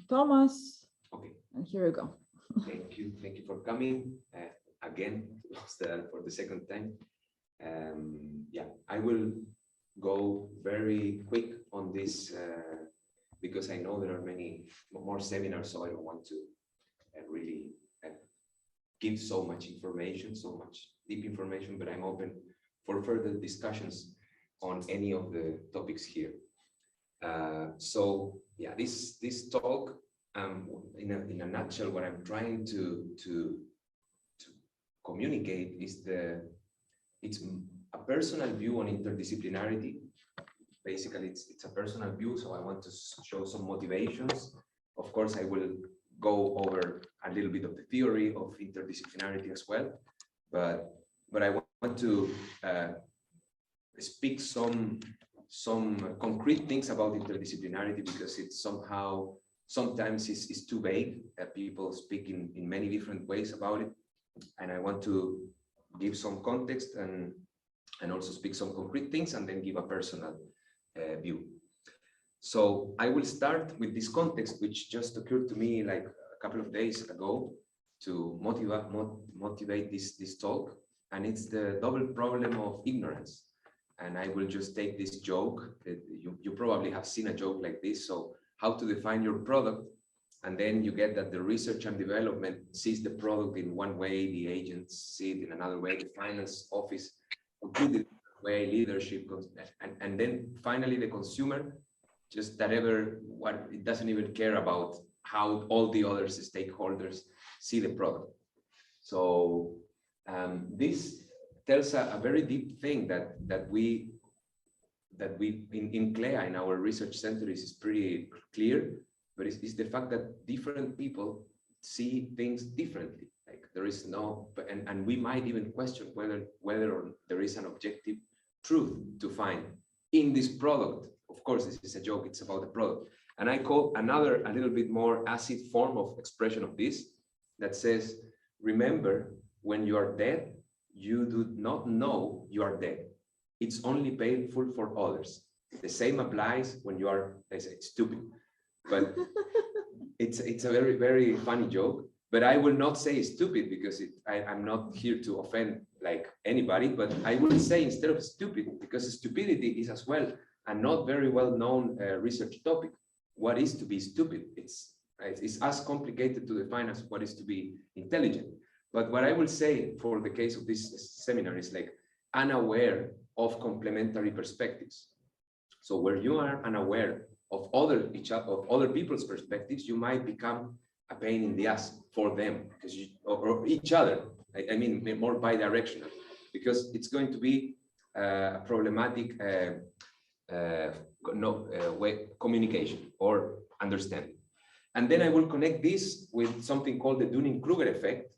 Thomas. Okay. And here we go. Thank you for coming again for the second time. Yeah, I will go very quick on this because I know there are many more seminars, so I don't want to really give so much information, so much deep information, but I'm open for further discussions on any of the topics here. So yeah, this talk, in a nutshell, what I'm trying to communicate is it's a personal view on interdisciplinarity. Basically, it's a personal view, so I want to show some motivations. Of course, I will go over a little bit of the theory of interdisciplinarity as well, but I want to speak some concrete things about interdisciplinarity, because it's sometimes it's too vague. People speak in many different ways about it, and I want to give some context and also speak some concrete things, and then give a personal view. So I will start with this context, which just occurred to me like a couple of days ago to motivate this talk, and it's the double problem of ignorance. And I will just take this joke. You probably have seen a joke like this. So how to define your product, and then you get that the research and development sees the product in one way, the agents see it in another way, the finance office completely way, leadership, and then finally the consumer, just it doesn't even care about how all the other stakeholders see the product. So this tells a very deep thing that we in CLEA, in our research center, is pretty clear, but it's the fact that different people see things differently. Like there is no, and we might even question whether or there is an objective truth to find in this product. Of course, this is a joke, it's about the product. And I call another, a little bit more acid form of expression of this, that says, remember, when you are dead, you do not know you are dead. It's only painful for others. The same applies when you are, I say, stupid. But it's a very, very funny joke. But I will not say stupid, because I'm not here to offend like anybody, but I will say instead of stupid, because stupidity is as well a not very well known research topic. What is to be stupid? It's as complicated to define as what is to be intelligent. But what I will say for the case of this seminar is like unaware of complementary perspectives. So where you are unaware of other people's perspectives, you might become a pain in the ass for them, because or each other. I mean, more bi-directional, because it's going to be a problematic communication or understanding. And then I will connect this with something called the Dunning-Kruger effect,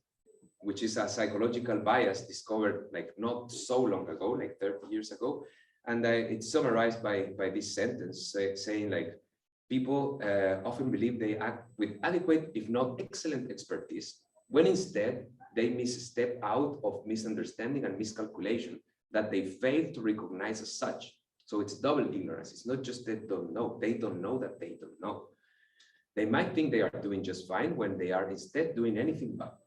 which is a psychological bias discovered like not so long ago, like 30 years ago. And it's summarized by this sentence saying like, people often believe they act with adequate, if not excellent expertise, when instead they misstep out of misunderstanding and miscalculation that they fail to recognize as such. So it's double ignorance. It's not just they don't know that they don't know. They might think they are doing just fine when they are instead doing anything but.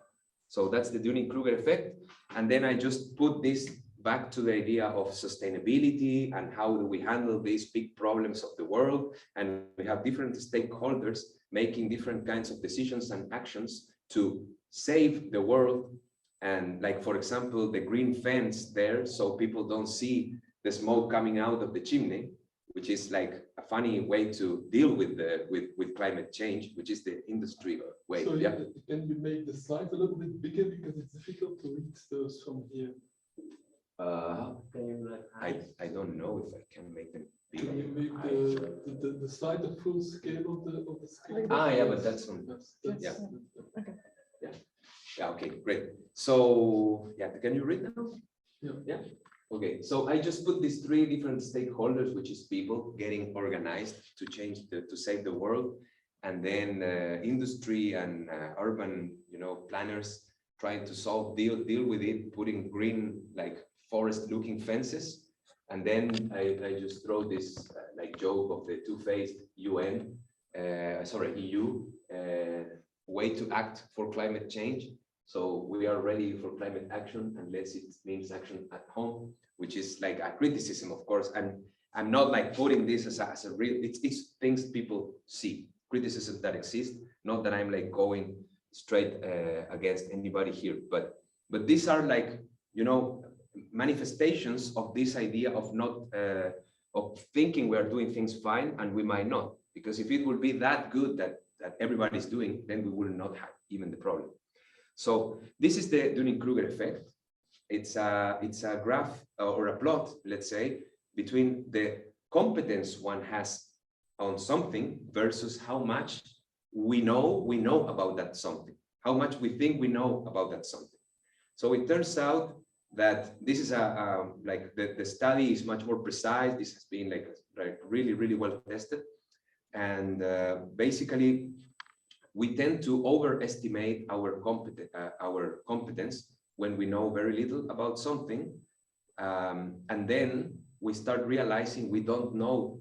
So that's the Dunning-Kruger effect. And then I just put this back to the idea of sustainability and how do we handle these big problems of the world. And we have different stakeholders making different kinds of decisions and actions to save the world. And like, for example, the green fence there, so people don't see the smoke coming out of the chimney, which is like a funny way to deal with climate change, which is the industry way. So yeah. Can you make the slides a little bit bigger, because it's difficult to read those from here? Can you I don't know if I can make them bigger. Can you make the slide the full scale of the screen? Yeah, but that's on. Yeah. Okay. Yeah. Okay. Great. So yeah, can you read now? Yeah. Okay. So I just put these three different stakeholders, which is people getting organized to change to save the world, and then industry and urban, planners trying to deal with it, putting green like forest-looking fences. And then I just throw this like joke of the two-faced UN EU way to act for climate change. So we are ready for climate action unless it means action at home, which is like a criticism, of course. And I'm not like putting this as a real, it's things people see, criticism that exist, not that I'm like going straight against anybody here, but these are like, you know, manifestations of this idea of not, of thinking we are doing things fine and we might not, because if it would be that good that everybody's doing, then we will not have even the problem. So this is the Dunning-Kruger effect. It's a graph or a plot, let's say, between the competence one has on something versus how much we know about that something, how much we think we know about that something. So it turns out that this is like the study is much more precise. This has been like really, really well tested. And basically, we tend to overestimate our competence when we know very little about something. And then we start realizing we don't know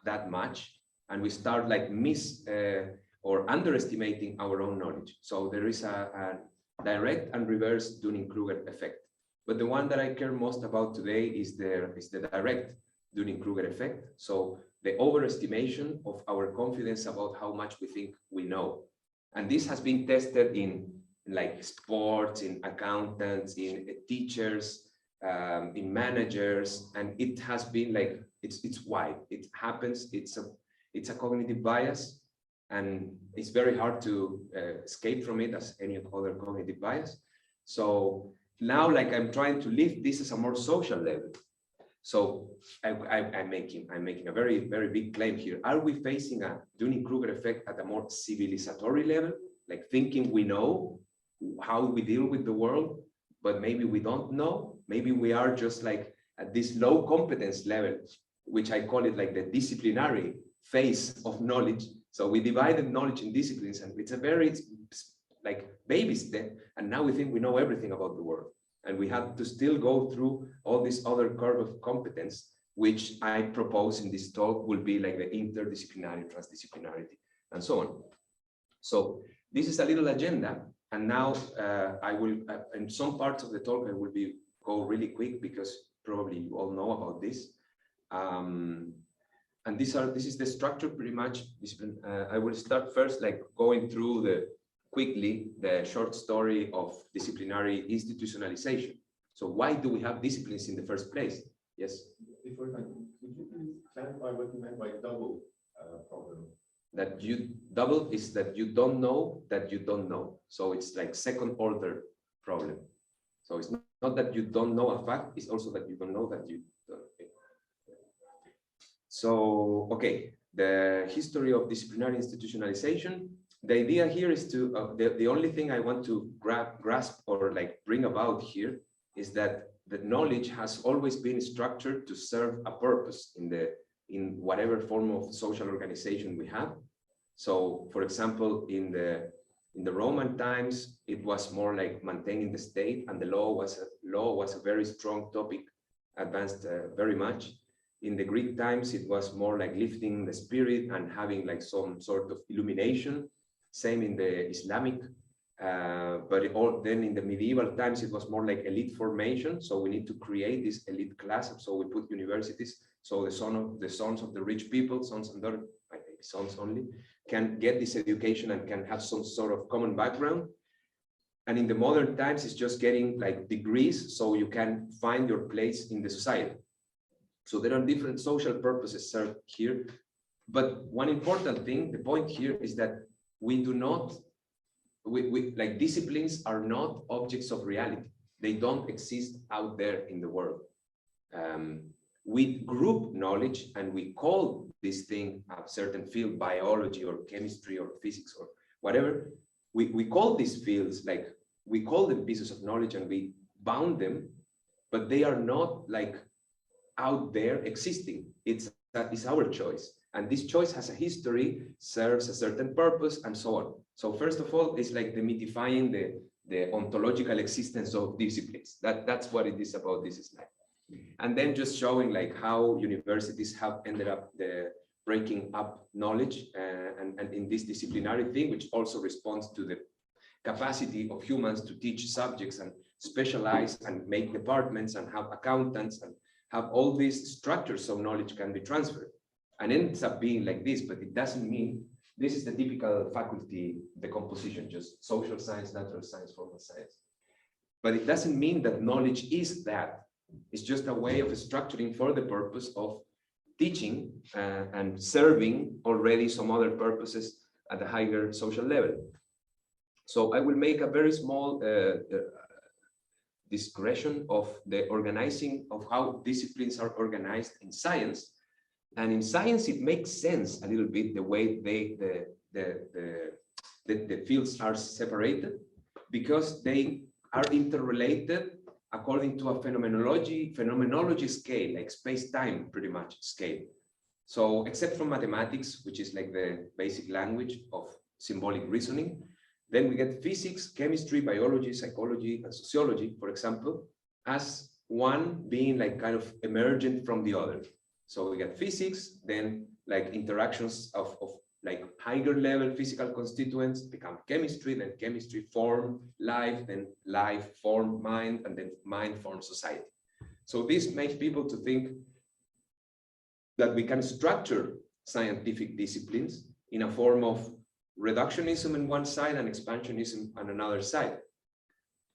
that much, and we start like or underestimating our own knowledge. So there is a direct and reverse Dunning-Kruger effect. But the one that I care most about today is the direct Dunning-Kruger effect. So the overestimation of our confidence about how much we think we know. And this has been tested in like sports, in accountants, in teachers, in managers, and it has been like, it's wide. It happens, it's a cognitive bias, and it's very hard to escape from it as any other cognitive bias. So now, like, I'm trying to lift this as a more social level. So I'm making a very, very big claim here. Are we facing a Dunning-Kruger effect at a more civilizatory level, like thinking we know how we deal with the world, but maybe we don't know? Maybe we are just like at this low competence level, which I call it like the disciplinary phase of knowledge. So we divided knowledge in disciplines, and it's a very like baby step. And now we think we know everything about the world. And we have to still go through all this other curve of competence, which I propose in this talk will be like the interdisciplinary, transdisciplinarity, and so on. So this is a little agenda. And now I will, in some parts of the talk, I will go really quick because probably you all know about this. And this is the structure pretty much. I will start first like going through quickly the short story of disciplinary institutionalization. So why do we have disciplines in the first place? Yes? Before that, could you please clarify what you meant by double problem? That double is that you don't know that you don't know. So it's like second order problem. So it's not that you don't know a fact, it's also that you don't know that you don't. So, okay, the history of disciplinary institutionalization. The idea here is to, the only thing I want to grasp or like bring about here is that the knowledge has always been structured to serve a purpose in whatever form of social organization we have. So, for example, in the Roman times, it was more like maintaining the state, and the law was a very strong topic, advanced very much. In the Greek times, it was more like lifting the spirit and having like some sort of illumination. Same in the Islamic, then in the medieval times, it was more like elite formation. So we need to create this elite class. So we put universities. So the sons of the rich people, sons and daughters, sons only, can get this education and can have some sort of common background. And in the modern times, it's just getting like degrees so you can find your place in the society. So there are different social purposes served here. But one important thing, the point here is that we do not, like disciplines are not objects of reality. They don't exist out there in the world. We group knowledge and we call this thing a certain field, biology or chemistry or physics or whatever. We call these fields, like we call them pieces of knowledge and we bound them, but they are not like out there existing. It's our choice. And this choice has a history, serves a certain purpose, and so on. So first of all, it's like demystifying the ontological existence of disciplines. That's what it is about this slide. And then just showing like how universities have ended up breaking up knowledge and in this disciplinary thing, which also responds to the capacity of humans to teach subjects and specialize and make departments and have accountants and have all these structures so knowledge can be transferred. And ends up being like this, but it doesn't mean this is the typical faculty, the composition, just social science, natural science, formal science. But it doesn't mean that knowledge is that. It's just a way of structuring for the purpose of teaching and serving already some other purposes at a higher social level. So I will make a very small digression of the organizing of how disciplines are organized in science. And in science, it makes sense a little bit the way the fields are separated, because they are interrelated according to a phenomenology scale, like space-time pretty much scale. So except from mathematics, which is like the basic language of symbolic reasoning, then we get physics, chemistry, biology, psychology, and sociology, for example, as one being like kind of emergent from the other. So we get physics, then like interactions of like higher level physical constituents become chemistry, then chemistry form life, then life form mind, and then mind form society. So this makes people to think that we can structure scientific disciplines in a form of reductionism on one side and expansionism on another side.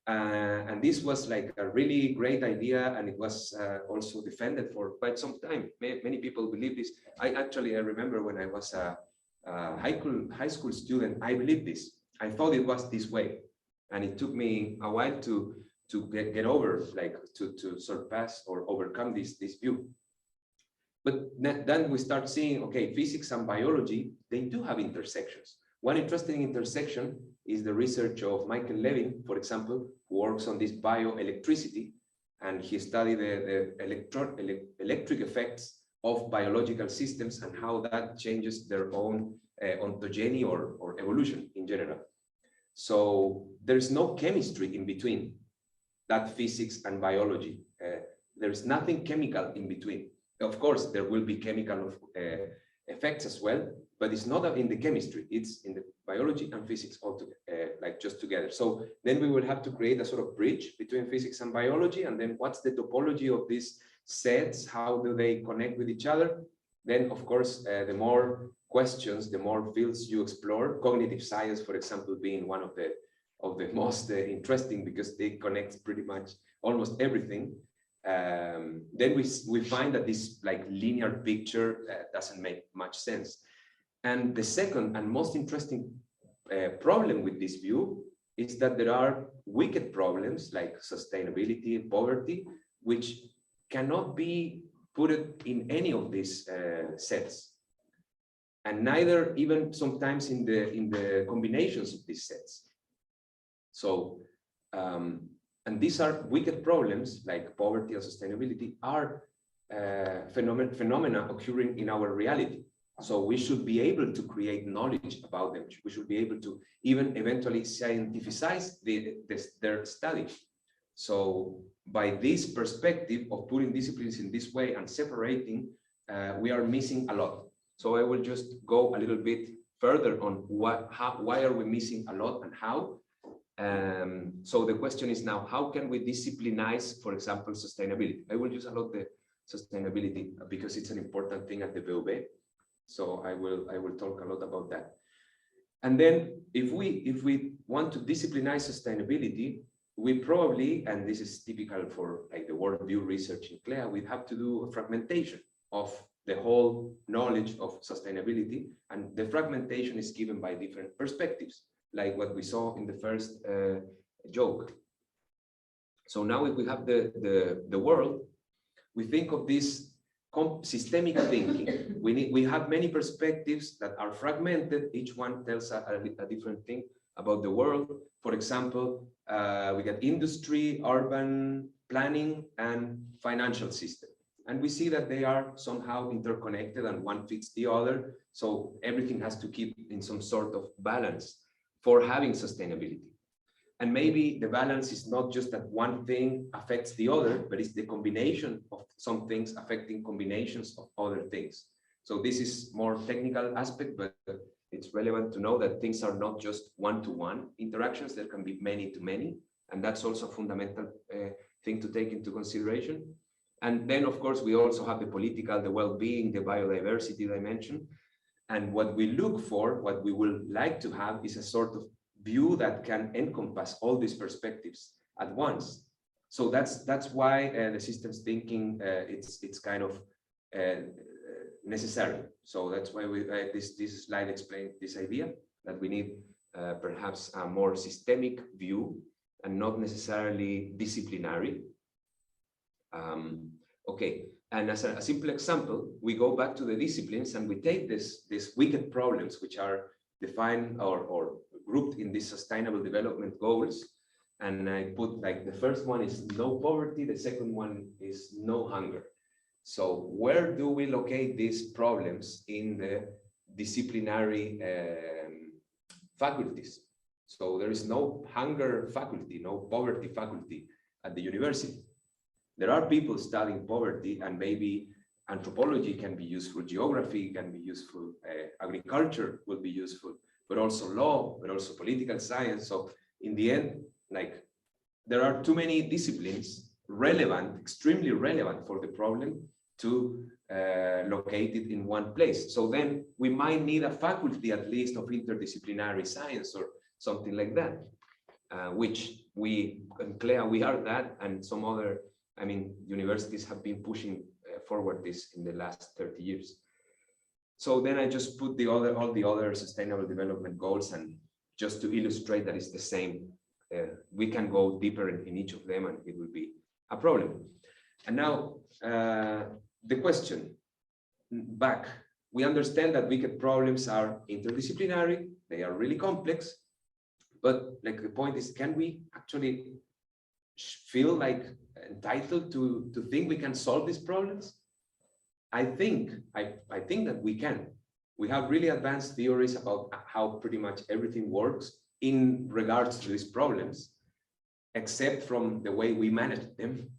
And this was like a really great idea, and it was also defended for quite some time. Many people believe this. I remember when I was a high school student, I believed this. I thought it was this way, and it took me a while to get over, like to surpass or overcome this view. But then we start seeing, okay, physics and biology, they do have intersections. One interesting intersection is the research of Michael Levin, for example, who works on this bioelectricity, and he studied the electric effects of biological systems and how that changes their own ontogeny or evolution in general. So there's no chemistry in between that physics and biology. There's nothing chemical in between. Of course, there will be chemical effects as well, but it's not in the chemistry, it's in the biology and physics all together, like just together. So then we will have to create a sort of bridge between physics and biology, and then what's the topology of these sets? How do they connect with each other? Then, of course, the more questions, the more fields you explore. Cognitive science, for example, being one of the most interesting, because they connect pretty much almost everything. Then we find that this like linear picture doesn't make much sense. And the second and most interesting problem with this view is that there are wicked problems like sustainability and poverty, which cannot be put in any of these sets, and neither even sometimes in the combinations of these sets. So and these are wicked problems like poverty and sustainability are phenomena occurring in our reality. So we should be able to create knowledge about them. We should be able to even eventually scientificize their study. So by this perspective of putting disciplines in this way and separating, we are missing a lot. So I will just go a little bit further on why are we missing a lot and how. So the question is now, how can we disciplinize, for example, sustainability? I will use a lot the sustainability because it's an important thing at the VUB. So I will talk a lot about that. And then if we want to disciplinize sustainability, we probably, and this is typical for like the worldview research in CLEA, we have to do a fragmentation of the whole knowledge of sustainability, and the fragmentation is given by different perspectives, like what we saw in the first joke. So now if we have the world, we think of this systemic thinking. We have many perspectives that are fragmented. Each one tells a different thing about the world. For example, we got industry, urban planning, and financial system. And we see that they are somehow interconnected and one fits the other. So everything has to keep in some sort of balance for having sustainability. And maybe the balance is not just that one thing affects the other, but it's the combination of some things affecting combinations of other things. So this is more technical aspect, but it's relevant to know that things are not just one-to-one interactions. There can be many-to-many, and that's also a fundamental thing to take into consideration. And then, of course, we also have the political, the well-being, the biodiversity dimension. And what we look for, what we would like to have, is a sort of view that can encompass all these perspectives at once. So that's why the systems thinking it's kind of necessary. So that's why we this slide explains this idea that we need perhaps a more systemic view and not necessarily disciplinary. Okay, and as a simple example, we go back to the disciplines and we take these wicked problems, which are defined or grouped in these sustainable development goals. And I put like the first one is no poverty, the second one is no hunger. So where do we locate these problems in the disciplinary faculties? So there is no hunger faculty, no poverty faculty at the university. There are people studying poverty, and maybe anthropology can be useful, geography can be useful, agriculture will be useful, but also law, but also political science. So in the end, like there are too many disciplines relevant, extremely relevant for the problem to locate it in one place. So then we might need a faculty at least of interdisciplinary science or something like that, which we in CLEA, we are that, and some other, I mean, universities have been pushing forward this in the last 30 years. So then I just put all the other sustainable development goals, and just to illustrate that it's the same. We can go deeper in each of them and it will be a problem. And now the question back, we understand that wicked problems are interdisciplinary, they are really complex, but like the point is, can we actually feel like entitled to think we can solve these problems? I think that we can. We have really advanced theories about how pretty much everything works in regards to these problems, except from the way we manage them.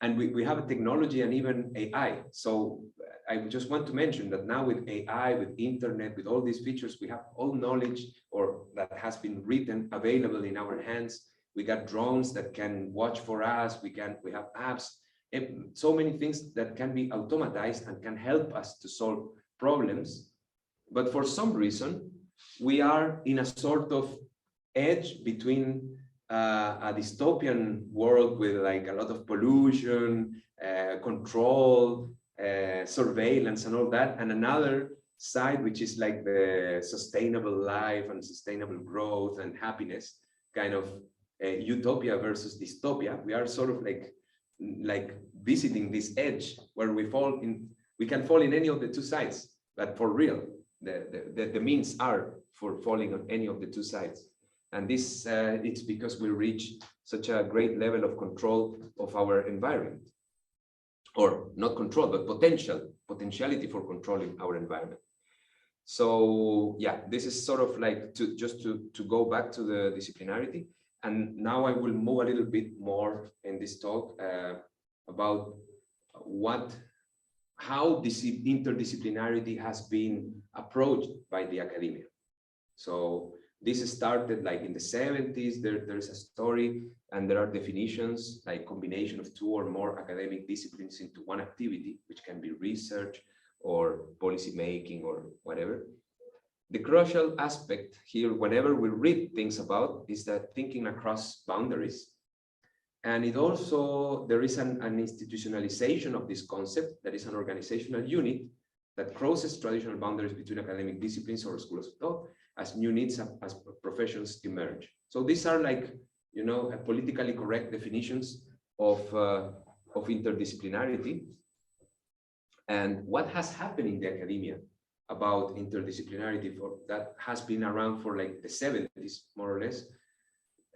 And we have a technology and even AI. So I just want to mention that now with AI, with internet, with all these features, we have all knowledge or that has been written available in our hands. We got drones that can watch for us. We have apps, so many things that can be automatized and can help us to solve problems. But for some reason, we are in a sort of edge between a dystopian world with like a lot of pollution, control, surveillance and all that, and another side which is like the sustainable life and sustainable growth and happiness, kind of utopia versus dystopia. We are sort of like visiting this edge where we can fall in any of the two sides, but for real, the means are for falling on any of the two sides. And this it's because we reach such a great level of control of our environment, or not control, but potentiality for controlling our environment. So yeah, this is sort of like to go back to the disciplinarity. And now I will move a little bit more in this talk about how this interdisciplinarity has been approached by the academia. So this started like in the 70s. There's a story, and there are definitions like combination of two or more academic disciplines into one activity, which can be research or policy making or whatever. The crucial aspect here, whenever we read things about, is that thinking across boundaries. And it also, there is an institutionalization of this concept. That is an organizational unit that crosses traditional boundaries between academic disciplines or schools of thought as new needs as professions emerge. So these are like, you know, politically correct definitions of interdisciplinarity. And what has happened in the academia about interdisciplinarity that has been around for like the 70s, more or less.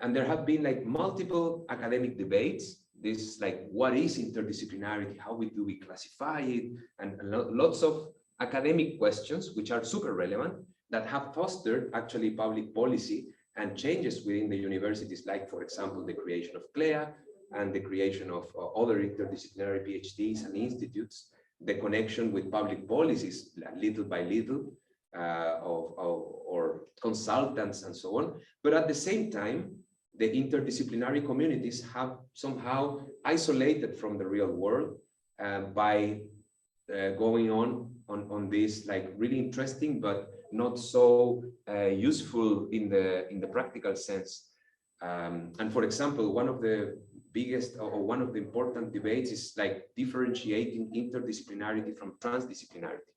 And there have been like multiple academic debates. This like, what is interdisciplinarity? How do we classify it? And lots of academic questions, which are super relevant, that have fostered actually public policy and changes within the universities, like, for example, the creation of CLEA and the creation of other interdisciplinary PhDs and institutes the connection with public policies, little by little, or consultants and so on. But at the same time, the interdisciplinary communities have somehow isolated from the real world by going on this like really interesting but not so useful in the practical sense. And for example, one of the biggest or one of the important debates is like differentiating interdisciplinarity from transdisciplinarity.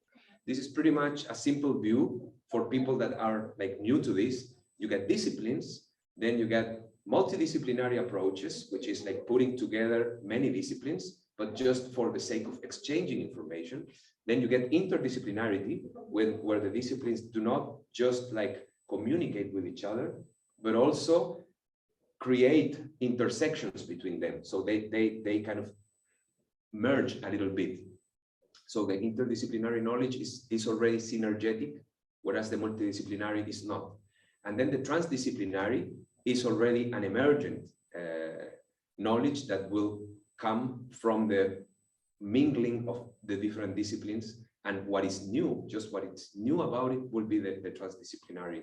This is pretty much a simple view for people that are like new to this. You get disciplines, then you get multidisciplinary approaches, which is like putting together many disciplines, but just for the sake of exchanging information. Then you get interdisciplinarity, where the disciplines do not just like communicate with each other, but also create intersections between them. So they kind of merge a little bit. So the interdisciplinary knowledge is already synergetic, whereas the multidisciplinary is not. And then the transdisciplinary is already an emergent knowledge that will come from the mingling of the different disciplines. And what is new, just what is new about it, will be the transdisciplinary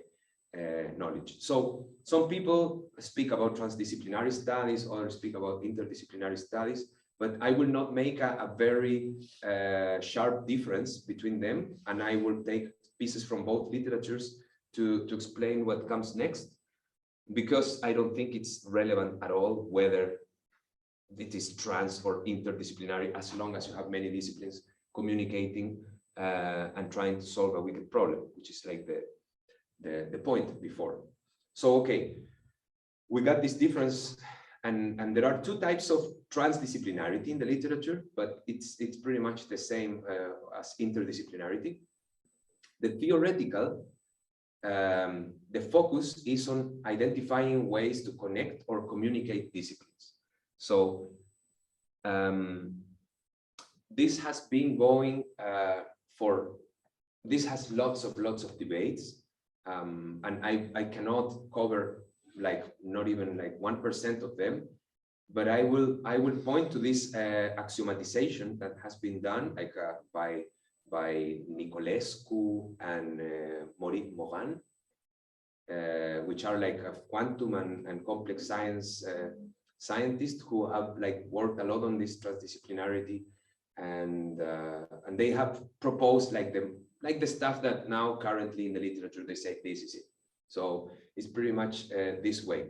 knowledge. So some people speak about transdisciplinary studies, others speak about interdisciplinary studies, but I will not make a very sharp difference between them, and I will take pieces from both literatures to explain what comes next, because I don't think it's relevant at all whether it is trans or interdisciplinary, as long as you have many disciplines communicating and trying to solve a wicked problem, which is like the point before. So, okay, we got this difference, and there are two types of transdisciplinarity in the literature, but it's pretty much the same as interdisciplinarity. The theoretical, the focus is on identifying ways to connect or communicate disciplines. So this has been going this has lots of debates, and I cannot cover like not even like 1% of them, but I will point to this axiomatization that has been done like by Nicolescu and Morit Morin, which are like a quantum and complex science scientists who have like worked a lot on this transdisciplinarity, and they have proposed like the stuff that now currently in the literature they say this is it. So it's pretty much this way.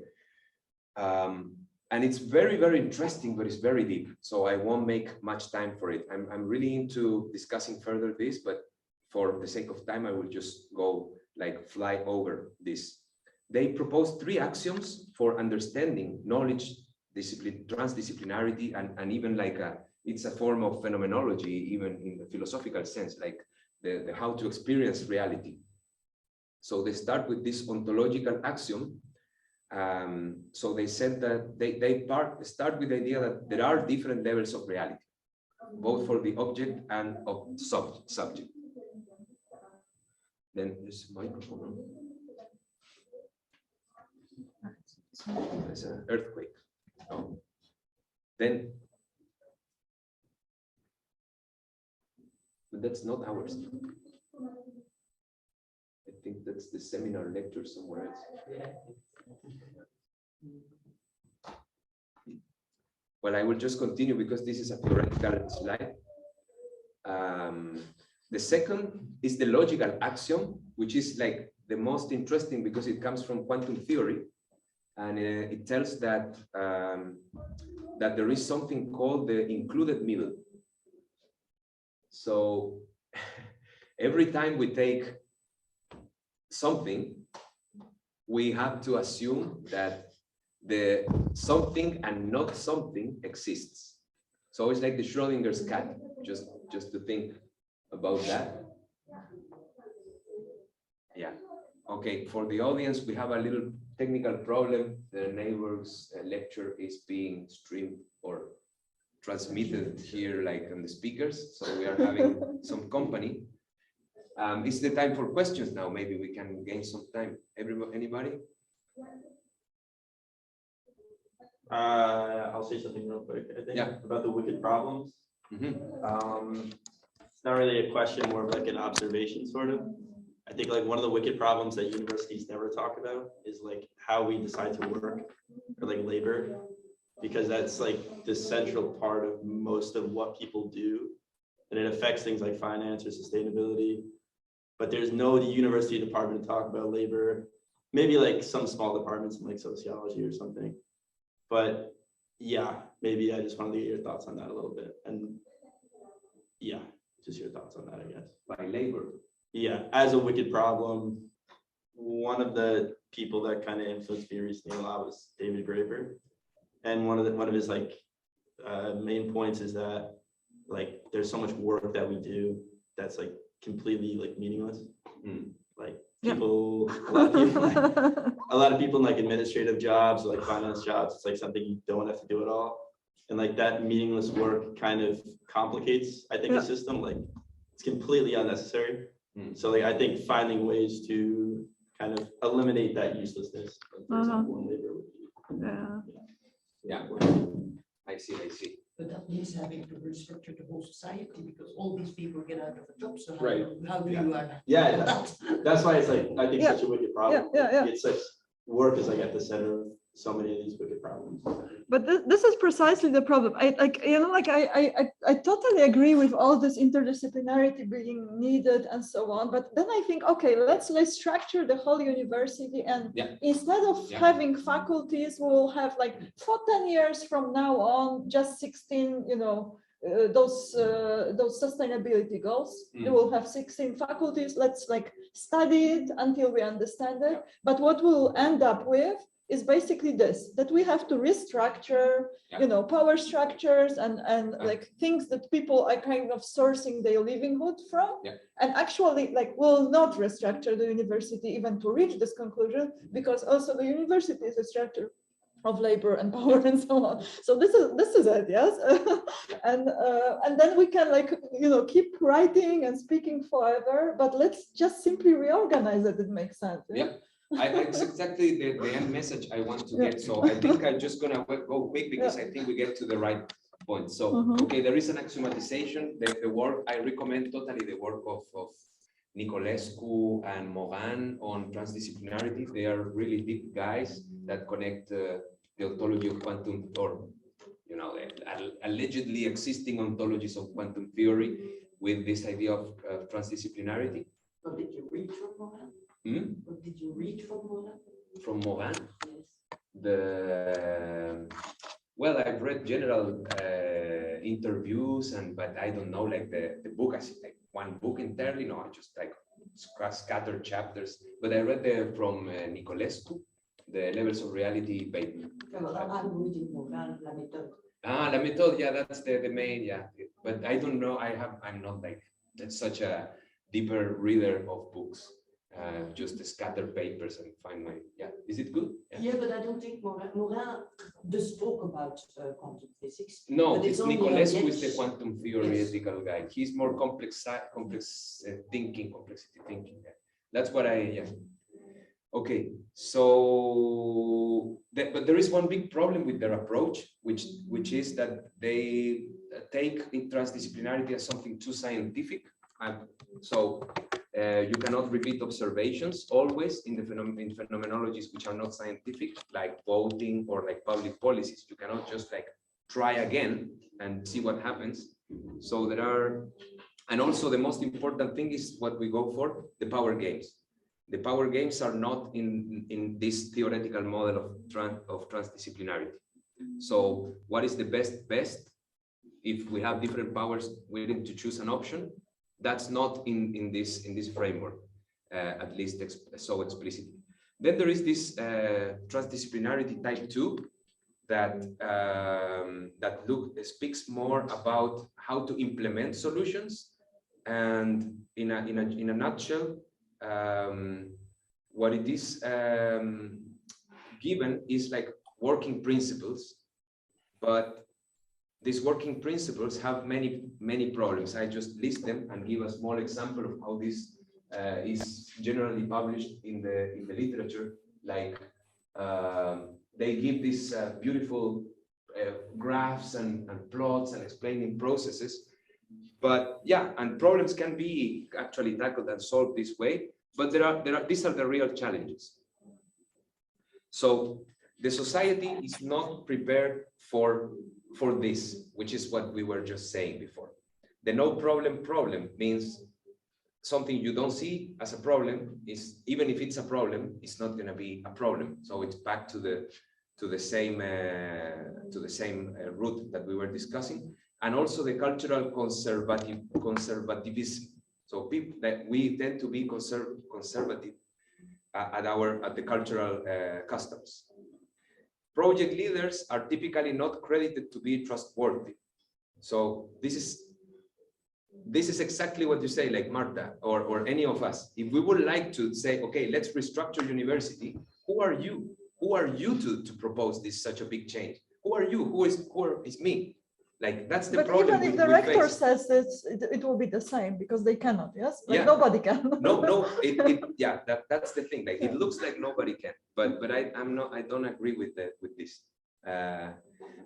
And it's very interesting, but it's very deep. So I won't make much time for it. I'm really into discussing further this, but for the sake of time, I will just go like fly over this. They propose 3 axioms for understanding knowledge, discipline, transdisciplinarity, and even like it's a form of phenomenology, even in the philosophical sense, like the how to experience reality. So they start with this ontological axiom. So they said that they start with the idea that there are different levels of reality, both for the object and of subject. Then there's a microphone. There's an earthquake. Oh. Then, but that's not ours. I think that's the seminar lecture somewhere else. Well, I will just continue because this is a theoretical slide. The second is the logical axiom, which is like the most interesting because it comes from quantum theory, and it tells that that there is something called the included middle. So every time we take something, we have to assume that the something and not something exists. So it's like the Schrodinger's cat, just to think about that. Yeah. Okay, for the audience, we have a little technical problem. The neighbor's lecture is being streamed or transmitted here like on the speakers. So we are having some company. It's the time for questions now. Maybe we can gain some time. Anybody? I'll say something real quick. I think about the wicked problems. It's not really a question, more of like an observation, sort of. I think like one of the wicked problems that universities never talk about is like how we decide to work or like labor, because that's like the central part of most of what people do, and it affects things like finance or sustainability. But there's no university department to talk about labor, maybe like some small departments in like sociology or something. But yeah, maybe I just wanted to get your thoughts on that a little bit. And yeah, just your thoughts on that, I guess. By labor. Yeah, as a wicked problem, one of the people that kind of influenced me recently a lot was David Graeber. And one of his like main points is that like there's so much work that we do that's like completely like meaningless. Like people, a lot of people in like administrative jobs, like finance jobs, it's like something you don't have to do at all. And like that meaningless work kind of complicates, I think, the system. Like it's completely unnecessary. So like I think finding ways to kind of eliminate that uselessness, like, for example, in labor would be. Yeah, I see. But that means having to restructure the whole society, because all these people get out of a job. So Right. how do you? Yeah, that's why it's like I think such a wicked problem. It's like work is like at the center of so many of these wicked problems. But this is precisely the problem. I totally agree with all this interdisciplinarity being needed and so on. But then I think, okay, let's structure the whole university, and instead of having faculties, we'll have like for 10 years from now on, just 16, those sustainability goals. We will have 16 faculties. Let's like study it until we understand it. But what we'll end up with is basically this, that we have to restructure, power structures and like things that people are kind of sourcing their livelihood from. And actually like will not restructure the university even to reach this conclusion, because also the university is a structure of labor and power and so on. So this is it, yes. And then we can like keep writing and speaking forever, but let's just simply reorganize it. It makes sense. It's exactly the end message I want to get. So I think I'm just gonna go quick, because I think we get to the right point. So okay, there is an axiomatization. The work, I recommend totally the work of Nicolescu and Morin on transdisciplinarity. They are really deep guys that connect the ontology of quantum, or the allegedly existing ontologies of quantum theory with this idea of transdisciplinarity. What did you read from Morin? What did you read from Morin? From Morin? Yes. Well, I've read general interviews, but I don't know like the book. I see like one book entirely. No, I just like scattered chapters. But I read from Nicolescu, the Levels of Reality paper. I'm reading Morin, La Méthode. La Méthode, yeah, that's the main, But I don't know. I'm not like such a deeper reader of books. Just scatter papers and find my, is it good? Yeah, but I don't think Morin does talk about quantum physics. No, it's Nicolescu who is the quantum theoretical guy. He's more complexity thinking. That's what Okay, so but there is one big problem with their approach, which is that they take transdisciplinarity as something too scientific. So you cannot repeat observations always in phenomenologies which are not scientific, like voting or like public policies. You cannot just like try again and see what happens. So there are, and also the most important thing is what we go for, the power games. The power games are not in this theoretical model of transdisciplinarity. So what is the best? If we have different powers, we need to choose an option. That's not in this framework, at least so explicitly. Then there is this transdisciplinarity type 2 that speaks more about how to implement solutions, and in a nutshell, what it is given is like working principles, but these working principles have many problems. I just list them and give a small example of how this is generally published in the literature. Like they give these beautiful graphs and plots and explaining processes, But yeah, and problems can be actually tackled and solved this way, but these are the real challenges. So the society is not prepared for this, which is what we were just saying before. The no problem means something you don't see as a problem is, even if it's a problem, it's not going to be a problem. So it's back to the same route that we were discussing, and also the cultural conservatism. So people that we tend to be conservative at the cultural customs. Project leaders are typically not credited to be trustworthy. So this is exactly what you say, like Marta or any of us. If we would like to say, okay, let's restructure university, who are you? Who are you to propose such a big change? Who are you? Who is me? Like, that's the problem. But even if the rector says it will be the same, because they cannot, yes? Like, yeah. Nobody can. Yeah, that's the thing. Like, it looks like nobody can, but I don't agree with this.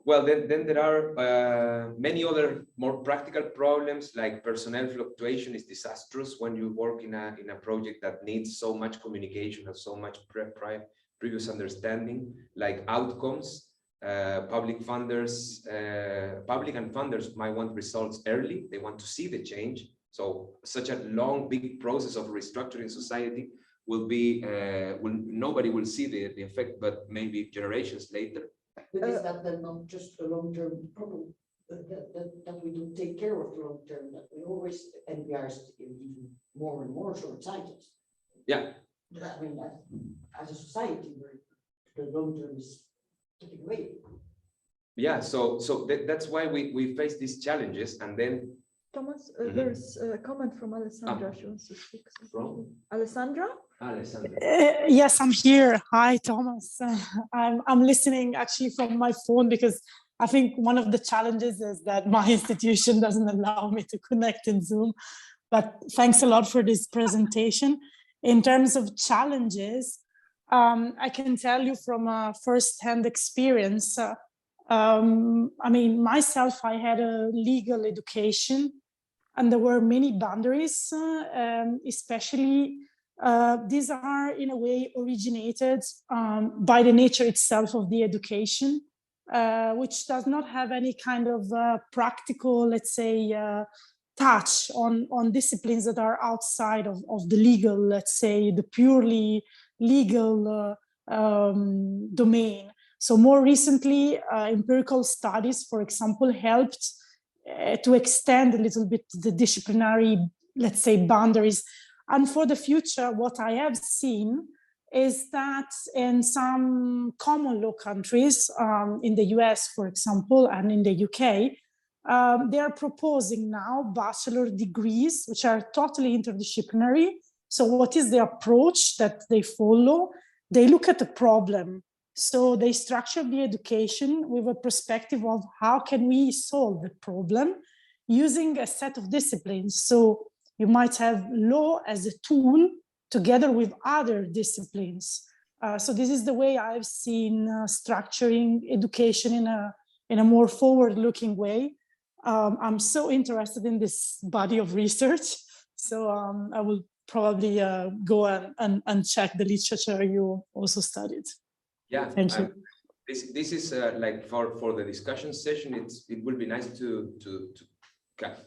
Well, then there are many other more practical problems, like personnel fluctuation is disastrous when you work in a project that needs so much communication and so much previous understanding, like outcomes. Public and funders might want results early. They want to see the change. So such a long, big process of restructuring society will be, nobody will see the effect, but maybe generations later. But is that then not just a long-term problem that we don't take care of the long-term, that we always, and we are even more and more short-sighted? Yeah. I mean, as a society, where the long-term is taken away. Yeah, so that's why we face these challenges, and then Thomas, there's a comment from Alessandra. She wants to speak. From Alessandra? Yes, I'm here. Hi, Thomas. I'm listening actually from my phone, because I think one of the challenges is that my institution doesn't allow me to connect in Zoom. But thanks a lot for this presentation. In terms of challenges, I can tell you from a first-hand experience. I mean, myself, I had a legal education, and there were many boundaries, especially these are in a way originated by the nature itself of the education, which does not have any kind of practical, let's say, touch on disciplines that are outside of the legal, let's say, the purely legal domain. So more recently, empirical studies, for example, helped to extend a little bit the disciplinary, let's say, boundaries. And for the future, what I have seen is that in some common law countries, in the US, for example, and in the UK, they are proposing now bachelor degrees, which are totally interdisciplinary. So what is the approach that they follow? They look at the problem. So they structure the education with a perspective of how can we solve the problem using a set of disciplines. So you might have law as a tool together with other disciplines. So this is the way I've seen structuring education in a more forward-looking way. I'm so interested in this body of research. So I will probably go and check the literature you also studied. Yeah, thank you. This is like for the discussion session. It will be nice to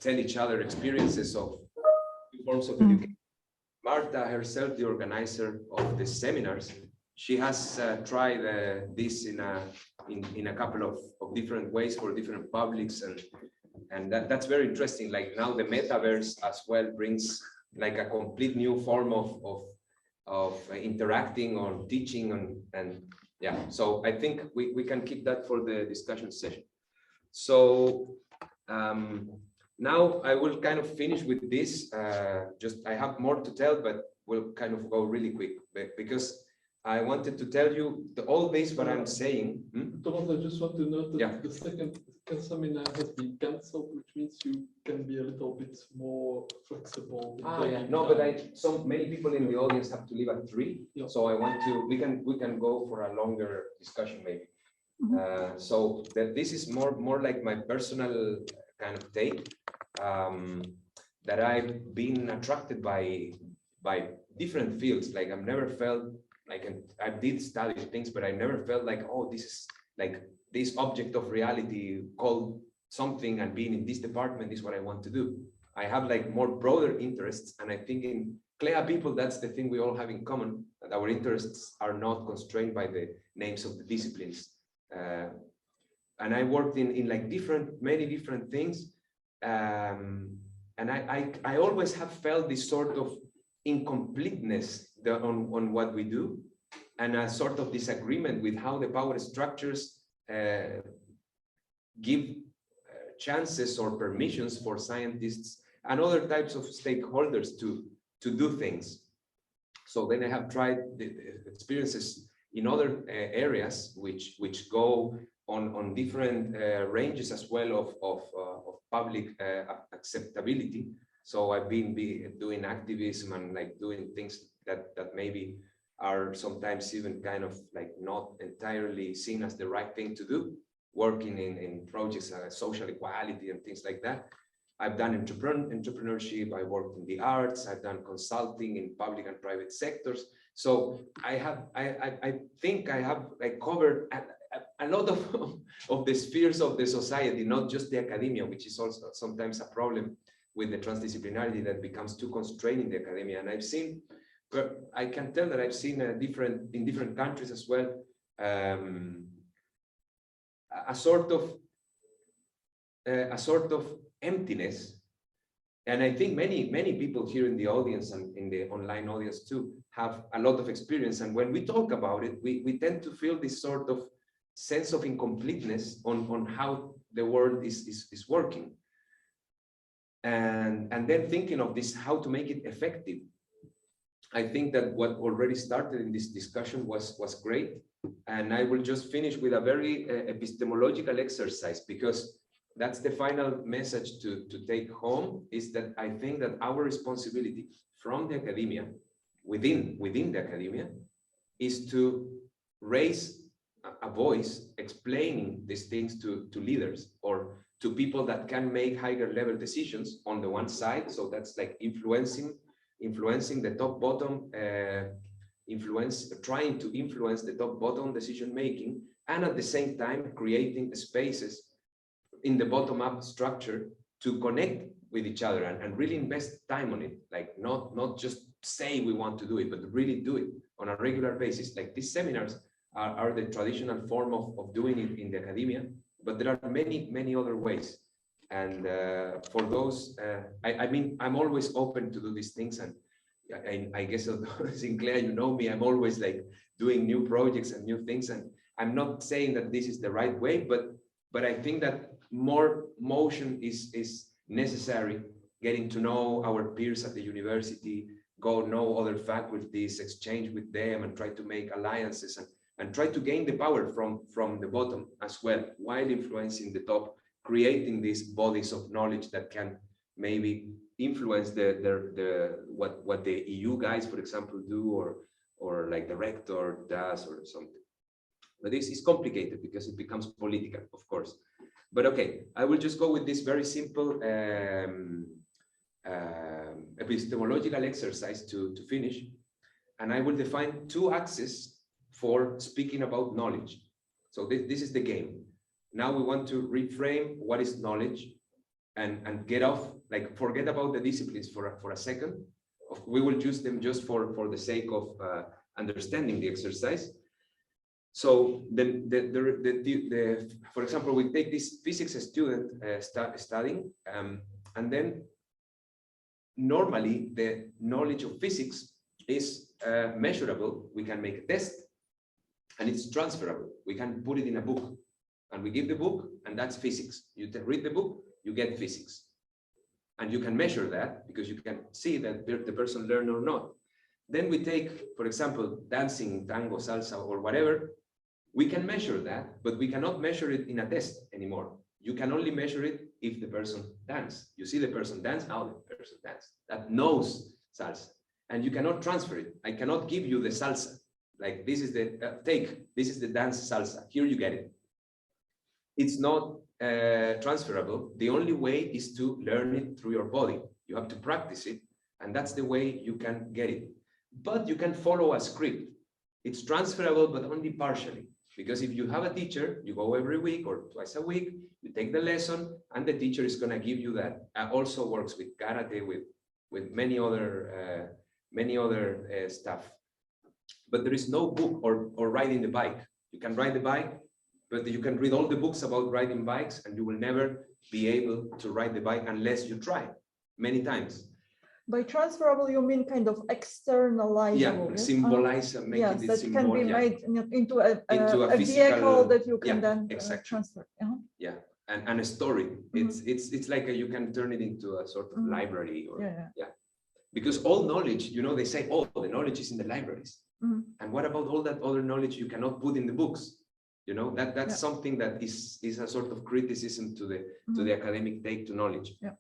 tell each other experiences of forms of education. Marta herself, the organizer of the seminars, she has tried this in a couple of different ways for different publics, and that's very interesting. Like now the metaverse as well brings like a complete new form of interacting or teaching and yeah. So I think we can keep that for the discussion session. So now I will kind of finish with this. Just I have more to tell, but we'll kind of go really quick because I wanted to tell you all this what I'm saying. Thomas, I just want to note that the second seminar has been cancelled, which means you can be a little bit more flexible. Yeah. No, but many people in the audience have to leave at 3. Yeah. So I want to. We can go for a longer discussion maybe. So that this is more like my personal kind of take. that I've been attracted by different fields. Like I've never felt like, I did study things, but I never felt like, oh, this is like this object of reality called something, and being in this department is what I want to do. I have like more broader interests, and I think in CLEA people, that's the thing we all have in common, that our interests are not constrained by the names of the disciplines. And I worked in like many different things. And I always have felt this sort of incompleteness on what we do, and a sort of disagreement with how the power structures give chances or permissions for scientists and other types of stakeholders to do things. So then I have tried the experiences in other areas which go on different ranges as well of public acceptability. So I've been doing activism and like doing things that maybe are sometimes even kind of like not entirely seen as the right thing to do, working in projects, social equality and things like that. I've done entrepreneurship, I worked in the arts, I've done consulting in public and private sectors. So I think I have like covered a lot of the spheres of the society, not just the academia, which is also sometimes a problem with the transdisciplinarity that becomes too constrained in the academia. And I've seen, I can tell that I've seen in different countries as well, a sort of emptiness. And I think many people here in the audience and in the online audience too have a lot of experience. And when we talk about it, we tend to feel this sort of sense of incompleteness on how the world is working. And then thinking of this, how to make it effective. I think that what already started in this discussion was great. And I will just finish with a very epistemological exercise, because that's the final message to take home, is that I think that our responsibility from the academia, within the academia, is to raise a voice explaining these things to leaders or to people that can make higher level decisions on the one side. So that's like influencing the top bottom, trying to influence the top bottom decision making, and at the same time creating spaces in the bottom up structure to connect with each other and really invest time on it. Like not just say we want to do it, but really do it on a regular basis. Like these seminars are the traditional form of doing it in the academia, but there are many other ways. And for those, I mean, I'm always open to do these things. And I guess Sinclair, you know me, I'm always like doing new projects and new things. And I'm not saying that this is the right way, but I think that more motion is necessary, getting to know our peers at the university, go know other faculties, exchange with them, and try to make alliances and try to gain the power from the bottom as well, while influencing the top, creating these bodies of knowledge that can maybe influence what the EU guys, for example, do, or like the rector does or something. But this is complicated because it becomes political, of course. But okay, I will just go with this very simple epistemological exercise to finish. And I will define two axes for speaking about knowledge. So this is the game. Now we want to reframe what is knowledge and get off, like forget about the disciplines for a second. We will use them just for the sake of understanding the exercise. So for example, we take this physics student studying, and then normally the knowledge of physics is measurable. We can make a test, and it's transferable. We can put it in a book, and we give the book, and that's physics. You read the book, you get physics, and you can measure that because you can see that the person learned or not. Then we take, for example, dancing, tango, salsa, or whatever. We can measure that, but we cannot measure it in a test anymore. You can only measure it if the person dances. You see the person dance, how the person dances. That knows salsa, and you cannot transfer it. I cannot give you the salsa. Like this is the this is the dance salsa. Here you get it. It's not transferable, the only way is to learn it through your body. You have to practice it, and that's the way you can get it. But you can follow a script. It's transferable, but only partially. Because if you have a teacher, you go every week or twice a week, you take the lesson, and the teacher is going to give you that. Also works with karate, with many other stuff. But there is no book or riding the bike. You can ride the bike, but you can read all the books about riding bikes, and you will never be able to ride the bike unless you try many times. By transferable, you mean kind of externalizable? Yeah, symbolize, make yes, it that symbol, can be yeah. made into a Into a vehicle that you can yeah, then exactly. transfer. Yeah, and a story. It's like you can turn it into a sort of library, or yeah. Because all knowledge, you know, they say, oh, the knowledge is in the libraries. And what about all that other knowledge you cannot put in the books? You know, that's something that is a sort of criticism to the academic take to knowledge. Yeah.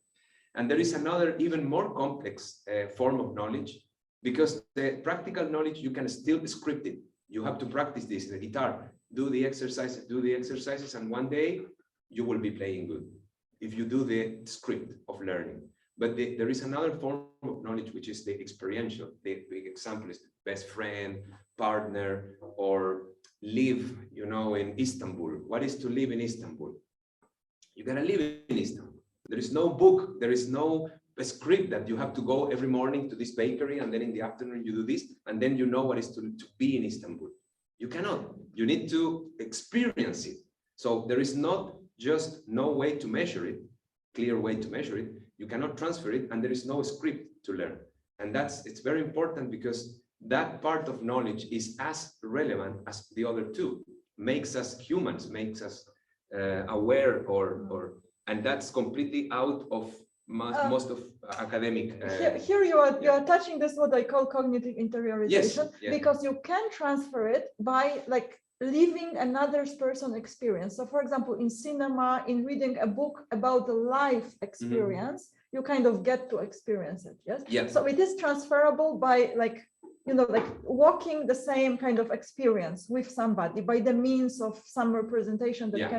And there is another even more complex form of knowledge, because the practical knowledge, you can still script it. You have to practice this, the guitar, do the exercises, and one day you will be playing good if you do the script of learning. But there is another form of knowledge, which is the experiential. The big example is best friend, partner, or live, you know, in Istanbul. What is to live in Istanbul? You gotta live in Istanbul. There is no book, there is no script that you have to go every morning to this bakery, and then in the afternoon you do this, and then you know what is to be in Istanbul. You cannot. You need to experience it. So there is not just no way to measure it, clear way to measure it. You cannot transfer it, and there is no script to learn. And it's very important, because that part of knowledge is as relevant as the other two, makes us humans, makes us aware, and that's completely out of most of academic. Here you are touching this, what I call cognitive interiorization, yes, because you can transfer it by like living another person's experience. So for example, in cinema, in reading a book about the life experience, you kind of get to experience it. Yes. Yeah. So it is transferable by like, you know, like walking the same kind of experience with somebody by the means of some representation that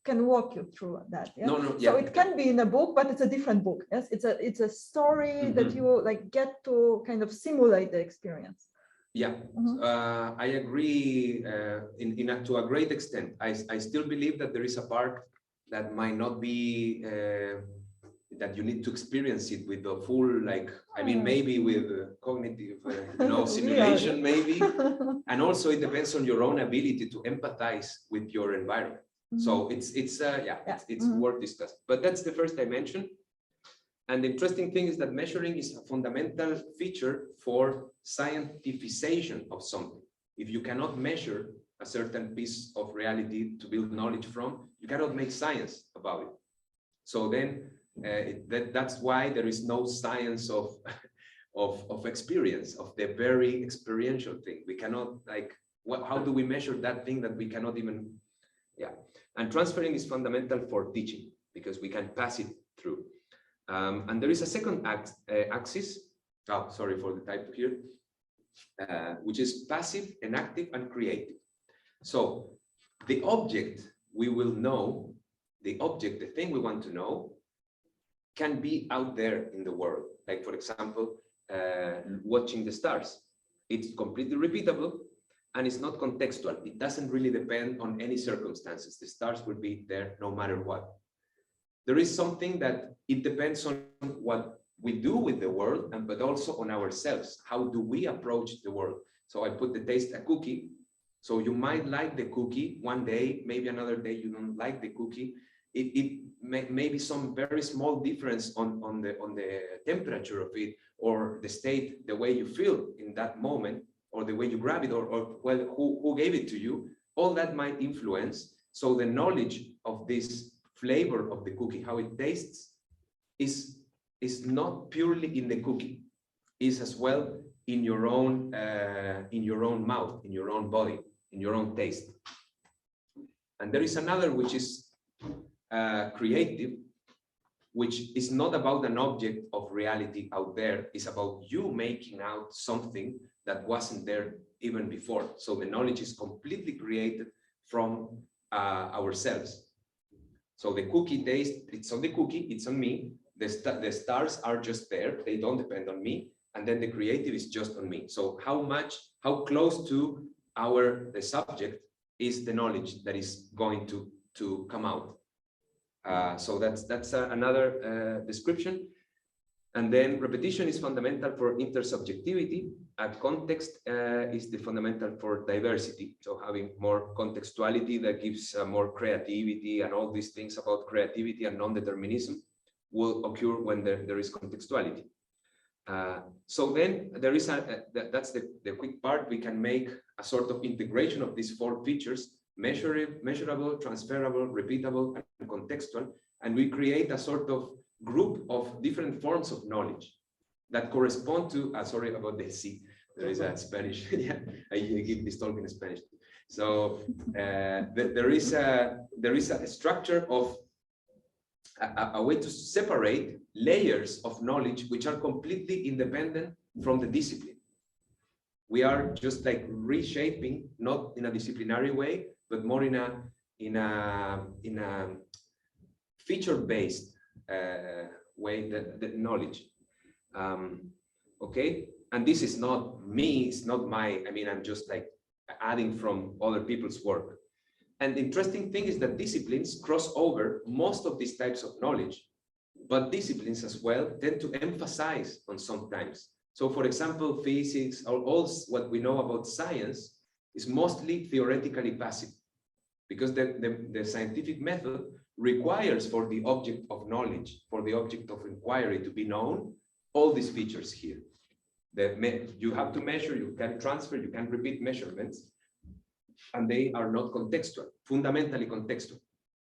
can walk you through that. Yeah? So it can be in a book, but it's a different book. Yes, it's a story that you like get to kind of simulate the experience. Yeah, I agree to a great extent. I still believe that there is a part that might not be that you need to experience it with the full, like, I mean, maybe with cognitive, simulation, maybe. And also it depends on your own ability to empathize with your environment. So it's worth discussing. But that's the first dimension. And the interesting thing is that measuring is a fundamental feature for scientificization of something. If you cannot measure a certain piece of reality to build knowledge from, you cannot make science about it. So then that's why there is no science of experience, of the very experiential thing. We cannot, like, how do we measure that thing that we cannot even, and transferring is fundamental for teaching, because we can pass it through. And there is a second axis, sorry for the typo here, which is passive, enactive, and creative. So the object we will know, the thing we want to know, can be out there in the world. Like, for example, watching the stars. It's completely repeatable, and it's not contextual. It doesn't really depend on any circumstances. The stars will be there no matter what. There is something that it depends on what we do with the world, but also on ourselves. How do we approach the world? So I put the taste a cookie. So you might like the cookie one day, maybe another day you don't like the cookie. It may be some very small difference on the temperature of it, or the state, the way you feel in that moment, or the way you grab it, or well, who gave it to you. All that might influence. So the knowledge of this flavor of the cookie, how it tastes, is not purely in the cookie. Is as well in your own mouth, in your own body, in your own taste. And there is another, which is creative, which is not about an object of reality out there. It's about you making out something that wasn't there even before. So the knowledge is completely created from ourselves. So the cookie taste, it's on the cookie, it's on me. The stars are just there, they don't depend on me. And then the creative is just on me. So how close to the subject is the knowledge that is going to come out. So that's another description. And then repetition is fundamental for intersubjectivity. Context is the fundamental for diversity. So having more contextuality that gives more creativity, and all these things about creativity and non-determinism will occur when there is contextuality. So then there is that's the quick part. We can make a sort of integration of these 4 features: measurable, transferable, repeatable, and contextual. And we create a sort of group of different forms of knowledge that correspond to, sorry about the C, there is a Spanish, yeah, I give this talk in Spanish. So there is a structure of a way to separate layers of knowledge which are completely independent from the discipline. We are just like reshaping, not in a disciplinary way, but more in a feature-based way, the knowledge. Okay, and this is not me, it's not I mean, I'm just like adding from other people's work. And the interesting thing is that disciplines cross over most of these types of knowledge, but disciplines as well tend to emphasize on sometimes. So for example, physics or all what we know about science is mostly theoretically passive, because the scientific method requires for the object of knowledge, for the object of inquiry to be known, all these features here. You have to measure, you can transfer, you can repeat measurements, and they are not contextual, fundamentally contextual.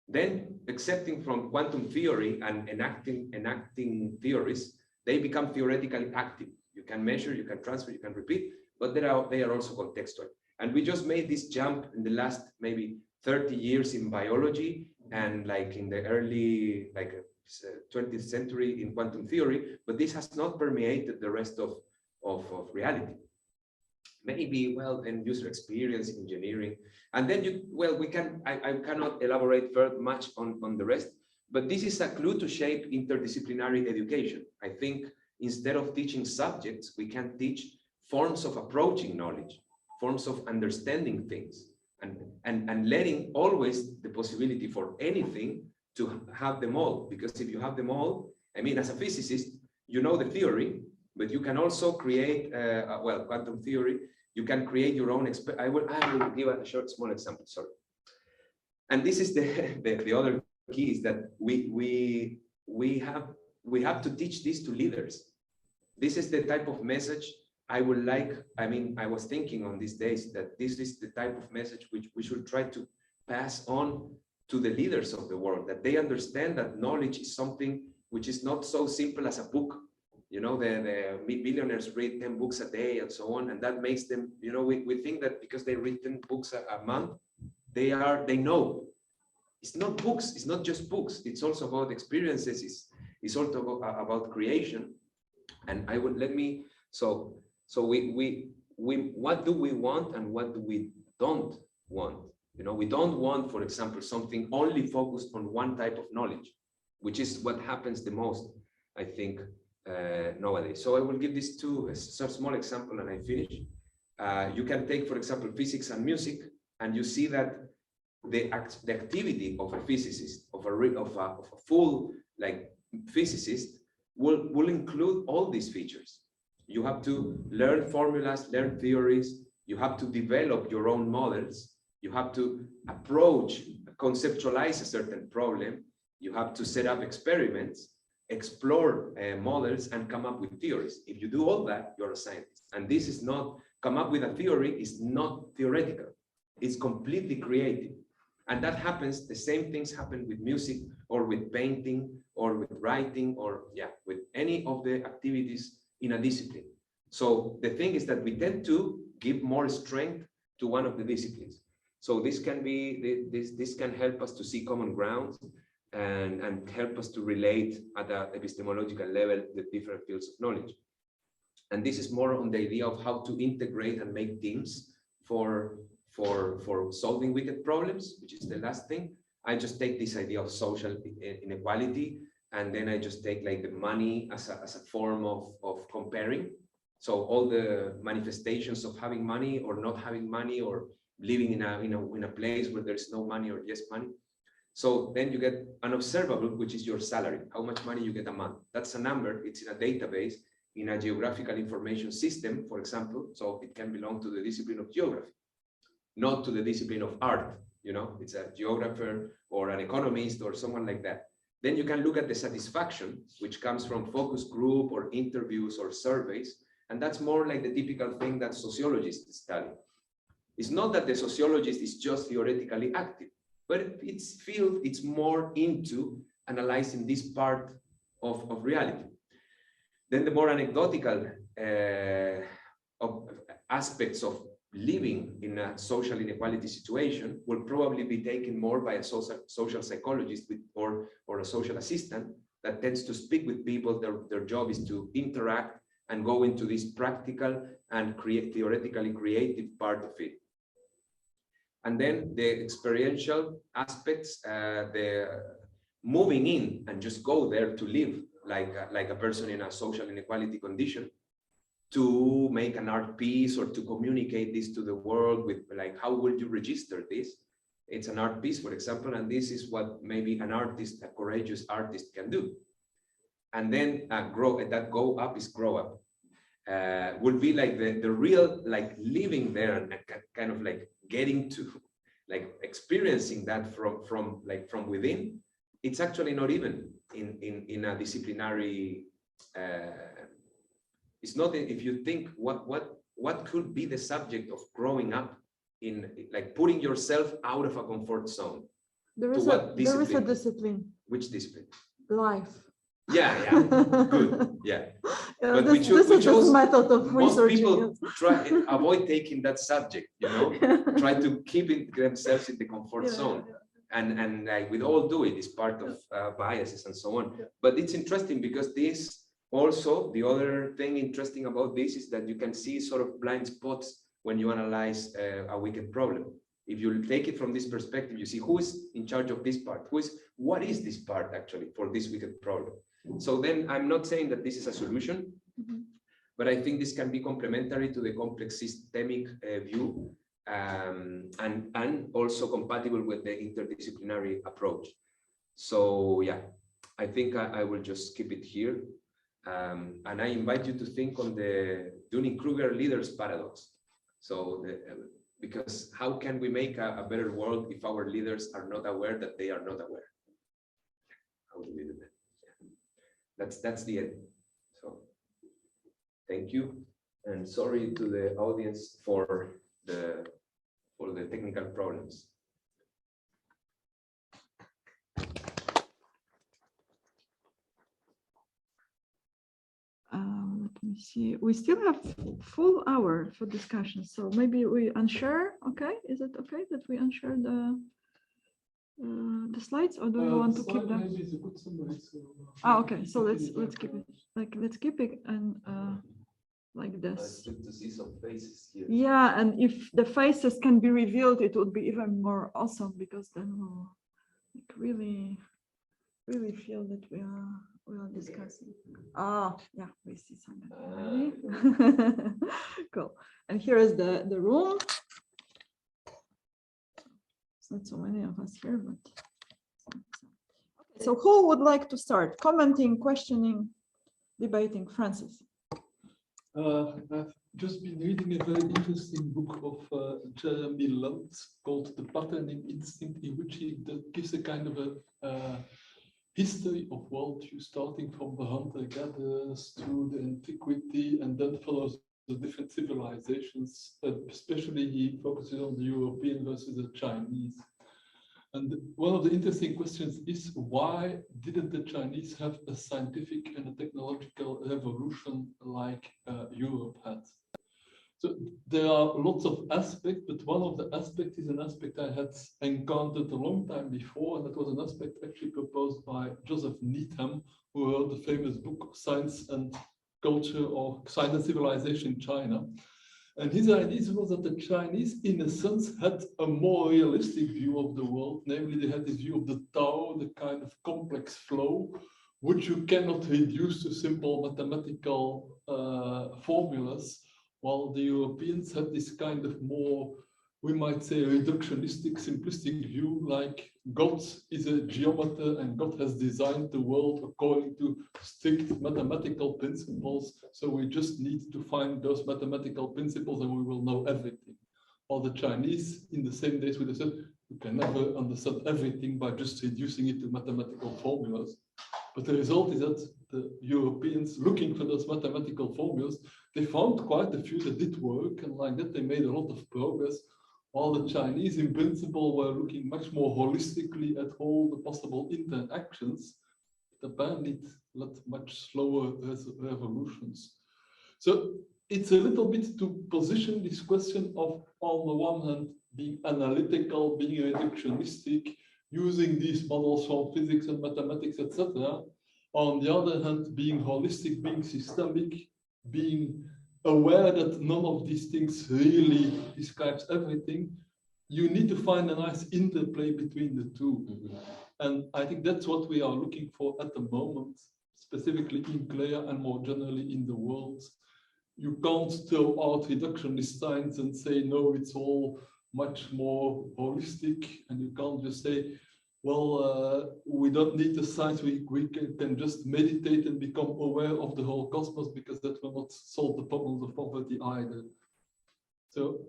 Then, excepting from quantum theory and enacting theories, they become theoretically active. You can measure, you can transfer, you can repeat, but they are also contextual. And we just made this jump in the last maybe 30 years in biology, and like in the early 20th century in quantum theory, but this has not permeated the rest of reality. Maybe, well, in user experience, engineering, and then I cannot elaborate very much on the rest, but this is a clue to shape interdisciplinary education. I think instead of teaching subjects, we can teach forms of approaching knowledge, forms of understanding things, and letting always the possibility for anything to have them all. Because if you have them all, I mean, as a physicist, you know the theory, but you can also create, quantum theory, you can create your own. I will give a small example, sorry. And this is the other key, is that we have to teach this to leaders. This is the type of message I would like. I mean, I was thinking on these days that this is the type of message which we should try to pass on to the leaders of the world, that they understand that knowledge is something which is not so simple as a book. You know, the billionaires read 10 books a day and so on, and that makes them, you know, we think that because they read 10 books a month, they know. It's not books, it's not just books, it's also about experiences, it's also about creation. And I would so we what do we want and what do we don't want? You know, we don't want, for example, something only focused on one type of knowledge, which is what happens the most, I think, nowadays. So I will give this a small example and I finish. You can take, for example, physics and music, and you see that the activity of a physicist, of a full like physicist, will include all these features. You have to learn formulas, learn theories. You have to develop your own models. You have to approach, conceptualize a certain problem. You have to set up experiments, explore models, and come up with theories. If you do all that, you're a scientist. And this is not, come up with a theory is not theoretical. It's completely creative. And that happens, the same things happen with music or with painting or with writing or with any of the activities in a discipline. So the thing is that we tend to give more strength to one of the disciplines. So this can be, this can help us to see common ground and help us to relate at an epistemological level the different fields of knowledge. And this is more on the idea of how to integrate and make teams for solving wicked problems, which is the last thing. I just take this idea of social inequality, and then I just take like the money as a form of comparing. So all the manifestations of having money or not having money, or living in a place where there's no money or yes money. So then you get an observable, which is your salary, how much money you get a month. That's a number, it's in a database, in a geographical information system, for example. So it can belong to the discipline of geography, not to the discipline of art. You know, it's a geographer or an economist or someone like that. Then you can look at the satisfaction, which comes from focus group or interviews or surveys. And that's more like the typical thing that sociologists study. It's not that the sociologist is just theoretically active, but it's more into analyzing this part of reality. Then the more anecdotal aspects of living in a social inequality situation will probably be taken more by a social psychologist or a social assistant that tends to speak with people. Their job is to interact and go into this practical and theoretically creative part of it. And then the experiential aspects, the moving in and just go there to live like a person in a social inequality condition, to make an art piece or to communicate this to the world with, like, how would you register this? It's an art piece, for example, and this is what maybe an artist, a courageous artist, can do. And then grow up. Would be like the real, like, living there and kind of like getting to, like, experiencing that from within. It's actually not even in a disciplinary. It's not, if you think what could be the subject of growing up in, like, putting yourself out of a comfort zone. There is a discipline. Which discipline? Life. Yeah, good, yeah. But this is the method of most researching. people avoid taking that subject, you know, try to keep themselves in the comfort zone. And like we all do it, it's part of biases and so on. But it's interesting because this also, the other thing interesting about this is that you can see sort of blind spots when you analyze a wicked problem. If you take it from this perspective, you see who is in charge of this part, what is this part actually for this wicked problem. So then I'm not saying that this is a solution, but I think this can be complementary to the complex systemic view, and also compatible with the interdisciplinary approach. So yeah, I think I will just keep it here. And I invite you to think on the Dunning-Kruger leaders paradox. So because how can we make a better world if our leaders are not aware that they are not aware? How do we do that? Yeah. That's the end. So thank you, and sorry to the audience for the technical problems. Let me see. We still have full hour for discussion, so maybe we unshare. Okay, is it okay that we unshare the slides, or do you want to keep them? Maybe it's a good summary, so, Okay. So let's keep it let's keep it and like this. It's good to see some faces here. Yeah, and if the faces can be revealed, it would be even more awesome, because then we'll like really feel that we are discussing. Yeah, we see something already. Cool. And here is the room. It's not so many of us here, but okay. So who would like to start? Commenting, questioning, debating? Francis. I've just been reading a very interesting book of Jeremy Lunt called The Patterning Instinct, in which he gives a kind of a history of worldview, starting from the hunter-gatherers through the antiquity, and then follows the different civilizations. Especially he focuses on the European versus the Chinese. And one of the interesting questions is, why didn't the Chinese have a scientific and a technological revolution like Europe had? So there are lots of aspects, but one of the aspects is an aspect I had encountered a long time before, and that was an aspect actually proposed by Joseph Needham, who wrote the famous book Science and Culture, or Science and Civilization in China. And his idea was that the Chinese, in a sense, had a more realistic view of the world. Namely, they had the view of the Tao, the kind of complex flow, which you cannot reduce to simple mathematical formulas, while the Europeans had this kind of more, we might say, reductionistic, simplistic view, like God is a geometer and God has designed the world according to strict mathematical principles. So we just need to find those mathematical principles and we will know everything. While the Chinese, in the same days, would have said, you can never understand everything by just reducing it to mathematical formulas. But the result is that the Europeans, looking for those mathematical formulas, they found quite a few that did work, and like that they made a lot of progress, while the Chinese in principle were looking much more holistically at all the possible interactions. Apparently it led much slower revolutions. So it's a little bit to position this question of, on the one hand, being analytical, being reductionistic, using these models from physics and mathematics, etc. On the other hand, being holistic, being systemic, being aware that none of these things really describes everything. You need to find a nice interplay between the two. And I think that's what we are looking for at the moment, specifically in CLEA and more generally in the world. You can't throw out reductionist science and say, no, it's all much more holistic, and you can't just say, well, we don't need the science, we can just meditate and become aware of the whole cosmos, because that will not solve the problems of poverty either. So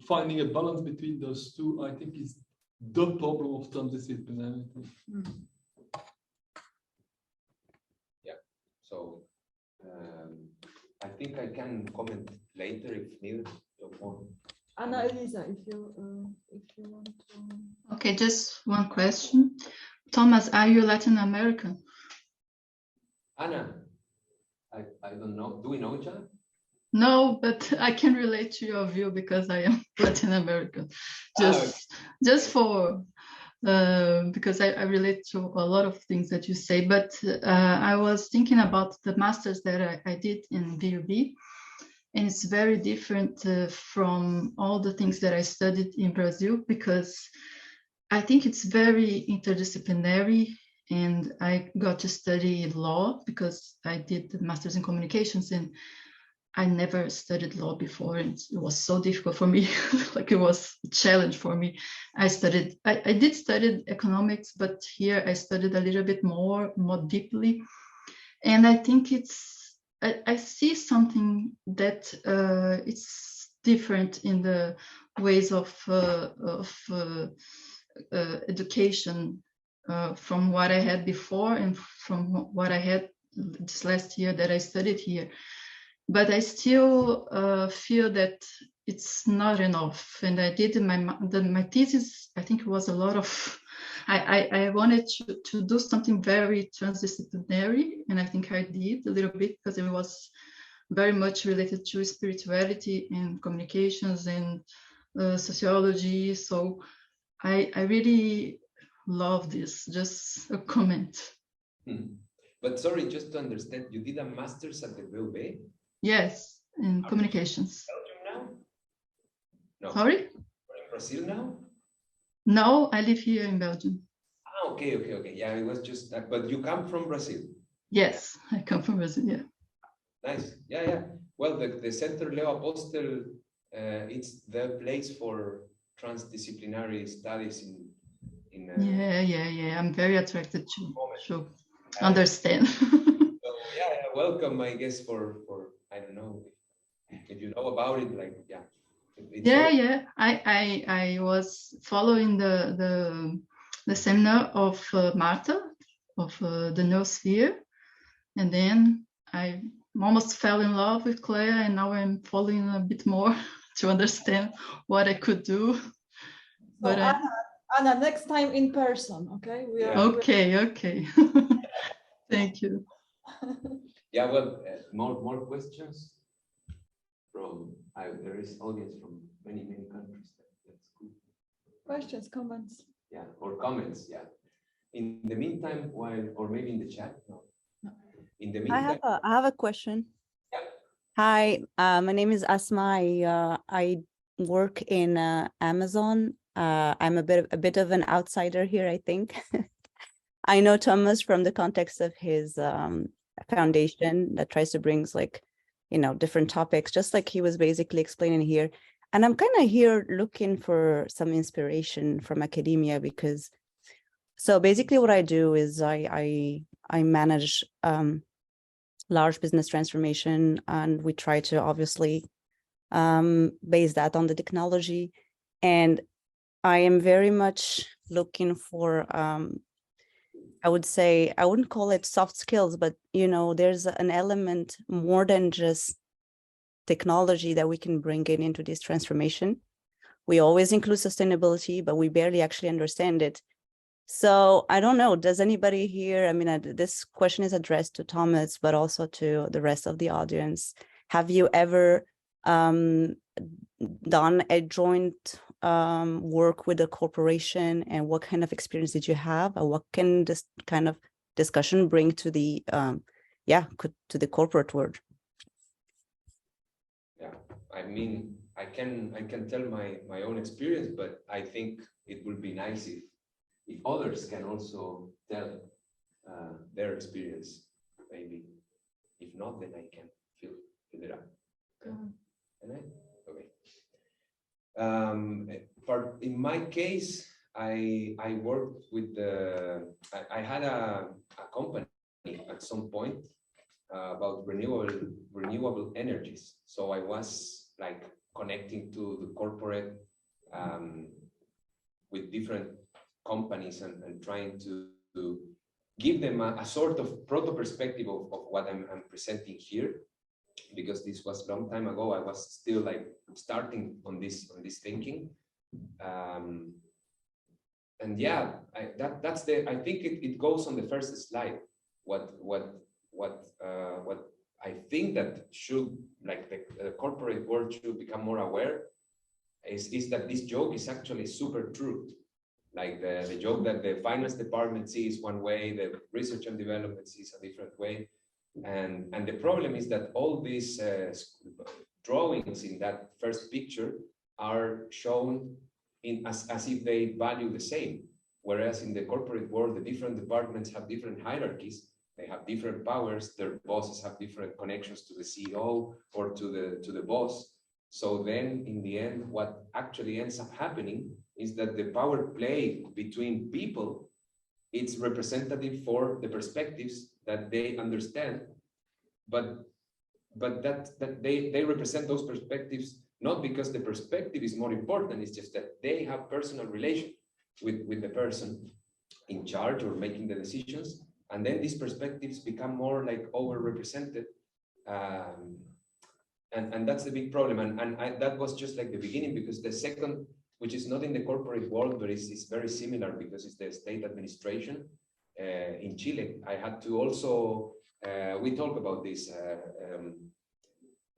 finding a balance between those two, I think, is the problem of transdisciplinarity. Yeah, so I think I can comment later if needed. Anna Elisa, if you want to. Okay, just one question. Thomas, are you Latin American? Anna, I don't know. Do we know each other? No, but I can relate to your view because I am Latin American. Just for because I relate to a lot of things that you say. But I was thinking about the masters that I did in VUB. And it's very different from all the things that I studied in Brazil, because I think it's very interdisciplinary. And I got to study law because I did the master's in communications, and I never studied law before. And it was so difficult for me, like it was a challenge for me. I did study economics, but here I studied a little bit more deeply. And I think I see something that it's different in the ways of education from what I had before and from what I had this last year that I studied here. But I still feel that it's not enough. And I did my thesis, I think it was a lot of, I wanted to do something very transdisciplinary, and I think I did a little bit because it was very much related to spirituality and communications and sociology. So I really love this. Just a comment. But sorry, just to understand, you did a master's at the VUB? Yes, in communications. Belgium now? No. Sorry? You're in Brazil now? No, I live here in Belgium. Ah, okay. Yeah, it was just that. But you come from Brazil? Yes, I come from Brazil, yeah. Nice. Yeah. Well, the Center Leo Apostel, it's the place for transdisciplinary studies in Yeah. I'm very attracted to understand. So, yeah, welcome, I guess, for I don't know if you know about it, like, yeah. Yeah. I was following the seminar of Marta of the Noosphere, and then I almost fell in love with CLEA, and now I'm following a bit more to understand what I could do. So but Anna, next time in person, okay? Okay. Thank you. Yeah, well, more questions from there is audience from many countries. That's good. Questions, comments. Yeah, or comments. Yeah. In the meantime, or maybe in the chat. No. In the meantime, I have a question. Yeah. Hi, my name is Asma. I work in Amazon. I'm a bit of an outsider here, I think. I know Thomas from the context of his foundation that tries to bring like, different topics, just like he was basically explaining here. And I'm kind of here looking for some inspiration from academia because, so basically what I do is I manage large business transformation, and we try to obviously base that on the technology. And I am very much looking for, I would say, I wouldn't call it soft skills, but there's an element more than just technology that we can bring into this transformation. We always include sustainability, but we barely actually understand it. So I don't know, does anybody here, I mean, this question is addressed to Thomas, but also to the rest of the audience. Have you ever done a joint work with a corporation, and what kind of experience did you have, or what can this kind of discussion bring to the, to the corporate world? Yeah, I mean, I can tell my own experience, but I think it would be nice if others can also tell their experience, maybe. If not, then I can fill it up. Okay. Can I? Okay. In my case, I worked with I had a company at some point about renewable energies. So I was like connecting to the corporate with different companies and trying to give them a sort of proto perspective of what I'm presenting here, because this was a long time ago. I was still like starting on this thinking, and yeah, that's I think it goes on the first slide. What I think that should, like, the corporate world should become more aware is that this joke is actually super true. Like the joke that the finance department sees one way, the research and development sees a different way. And the problem is that all these drawings in that first picture are shown as if they value the same. Whereas in the corporate world, the different departments have different hierarchies. They have different powers. Their bosses have different connections to the CEO or to the boss. So then in the end, what actually ends up happening is that the power play between people, it's representative for the perspectives that they understand, but that they represent those perspectives not because the perspective is more important, it's just that they have personal relation with the person in charge or making the decisions, and then these perspectives become more like overrepresented. And that's the big problem. And that was just like the beginning, because the second, which is not in the corporate world, but it's very similar because it's the state administration in Chile. I had to also, we talk about this,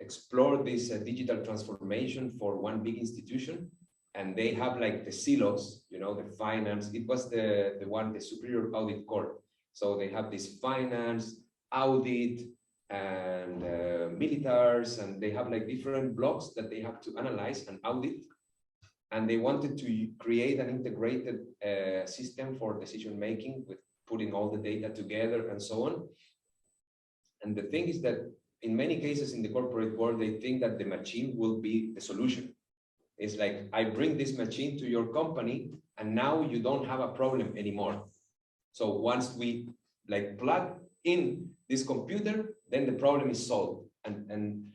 explore this digital transformation for one big institution. And they have like the silos, the finance. It was the Superior Audit Court. So they have this finance, audit, and militaries, and they have like different blocks that they have to analyze and audit. And they wanted to create an integrated system for decision making with putting all the data together and so on. And the thing is that in many cases in the corporate world, they think that the machine will be the solution. It's like, I bring this machine to your company and now you don't have a problem anymore. So once we like plug in this computer, then the problem is solved. And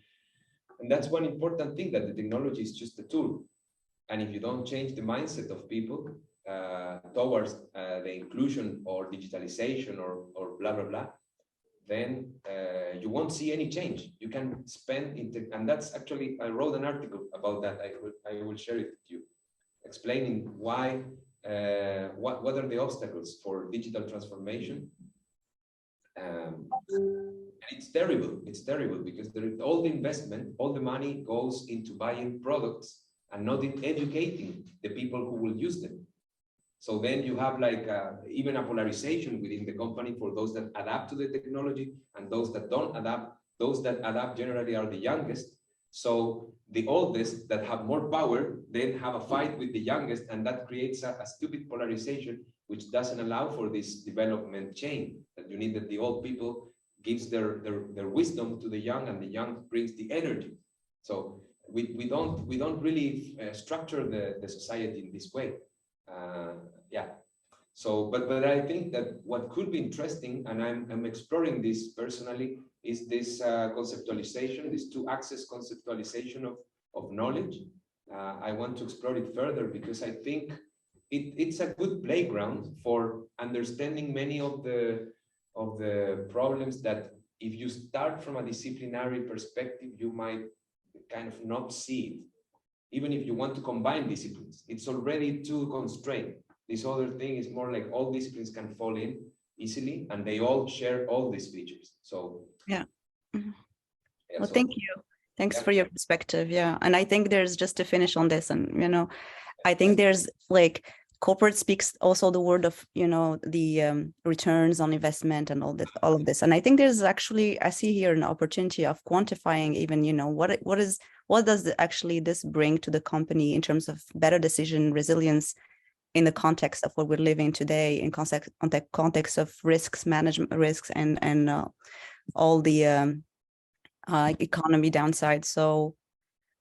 that's one important thing, that the technology is just a tool. And if you don't change the mindset of people towards the inclusion or digitalization or blah, blah, blah, then you won't see any change. You can spend, and that's actually, I wrote an article about that. I will share it with you, explaining why, what are the obstacles for digital transformation. And it's terrible. It's terrible because all the investment, all the money goes into buying products and not in educating the people who will use them. So then you have like even a polarization within the company for those that adapt to the technology and those that don't adapt, those that adapt generally are the youngest. So the oldest that have more power then have a fight with the youngest, and that creates a stupid polarization, which doesn't allow for this development chain that you need, that the old people gives their wisdom to the young, and the young brings the energy. So we don't really structure the society in this way. Yeah. So, but I think that what could be interesting, and I'm exploring this personally, is this conceptualization, this two-axis conceptualization of knowledge. I want to explore it further because I think it's a good playground for understanding many of the problems that if you start from a disciplinary perspective, you might kind of not see it. Even if you want to combine disciplines, it's already too constrained. This other thing is more like all disciplines can fall in easily, and they all share all these features. So yeah. Mm-hmm. Yeah, well, so, thank you. Thanks for your perspective. Yeah. And I think there's, just to finish on this, and, you know, I think there's like, corporate speaks also the word of, you know, the returns on investment and all of this. And I think there's actually, I see here an opportunity of quantifying even, you know, what does actually this bring to the company in terms of better decision resilience in the context of what we're living today, in context of risks management, risks and all the economy downside. So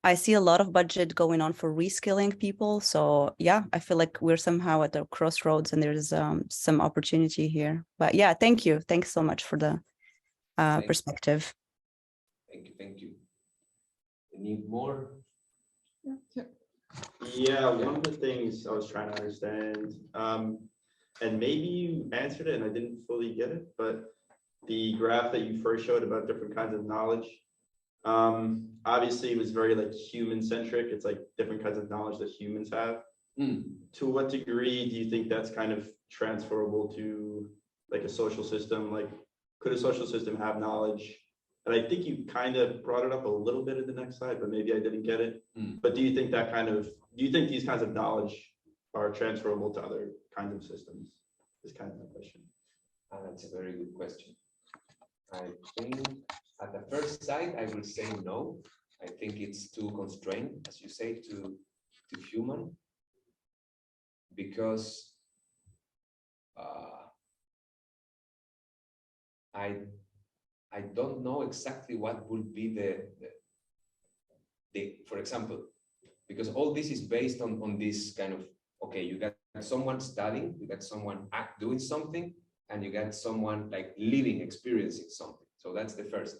I see a lot of budget going on for reskilling people. So yeah, I feel like we're somehow at the crossroads, and there's some opportunity here. But yeah, thank you. Thanks so much for the perspective. Thank you. Need more? Yeah, one of the things I was trying to understand, and maybe you answered it and I didn't fully get it, but the graph that you first showed about different kinds of knowledge, obviously it was very like human centric. It's like different kinds of knowledge that humans have. To what degree do you think that's kind of transferable to like a social system? Like, could a social system have knowledge? And I think you kind of brought it up a little bit in the next slide, but maybe I didn't get it. But do you think these kinds of knowledge are transferable to other kinds of systems? Is kind of my question. That's a very good question. I think at the first sight, I will say no. I think it's too constrained, as you say, to human, because I don't know exactly what will be the for example, because all this is based on this kind of, okay, you got someone studying, you got someone doing something, and you got someone like living, experiencing something. So that's the first.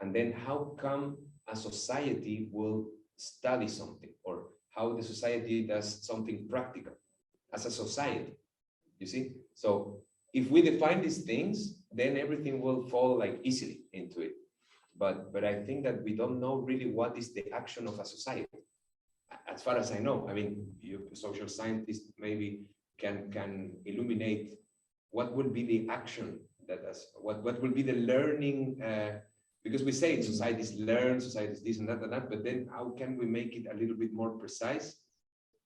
And then how come a society will study something, or how the society does something practical as a society, you see? So if we define these things, then everything will fall like easily into it. But I think that we don't know really what is the action of a society. As far as I know, I mean, you social scientists maybe can illuminate what would be the action that what will be the learning, because we say societies learn, societies this and that, but then how can we make it a little bit more precise?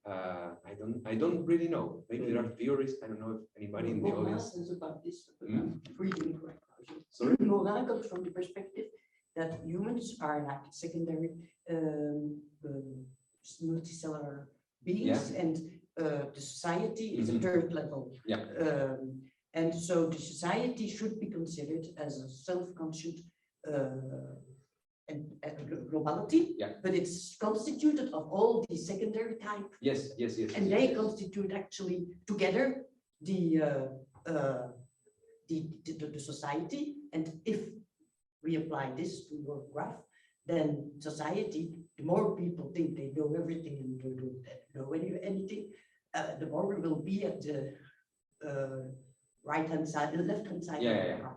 I don't really know. Maybe there are theories. I don't know if anybody in the audience. Is about this. So Morin comes from the perspective that humans are like secondary multicellular beings, and the society is a third level. And so the society should be considered as a self-conscious and globality, but it's constituted of all the secondary type. Yes. And they constitute actually together the society. And if we apply this to your graph, then society, the more people think they know everything and don't know anything, the more we will be at the right-hand side, the left-hand side of the graph.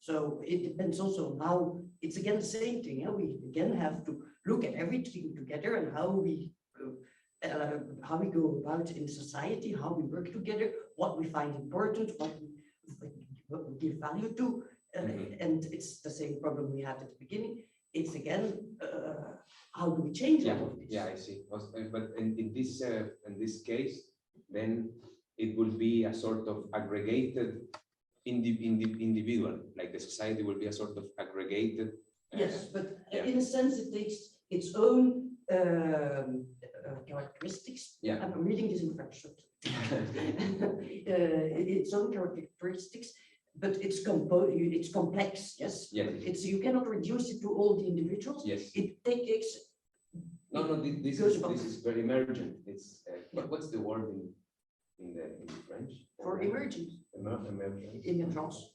So it depends also on how, it's again the same thing. We again have to look at everything together and how we go about in society, how we work together, what we find important, what we give value to. And it's the same problem we had at the beginning. It's again, how do we change all of this? Yeah, I see. But in this case, then it will be a sort of aggregated individual, like the society will be a sort of aggregated Yes, but yeah. in a sense, it takes its own characteristics. Yeah. I'm reading this in French. Its own characteristics, but it's complex. Yes. Yes. You cannot reduce it to all the individuals. Yes. It takes. No. This is very emergent. It's what's the word in French For emergent. Emergent. Emergence.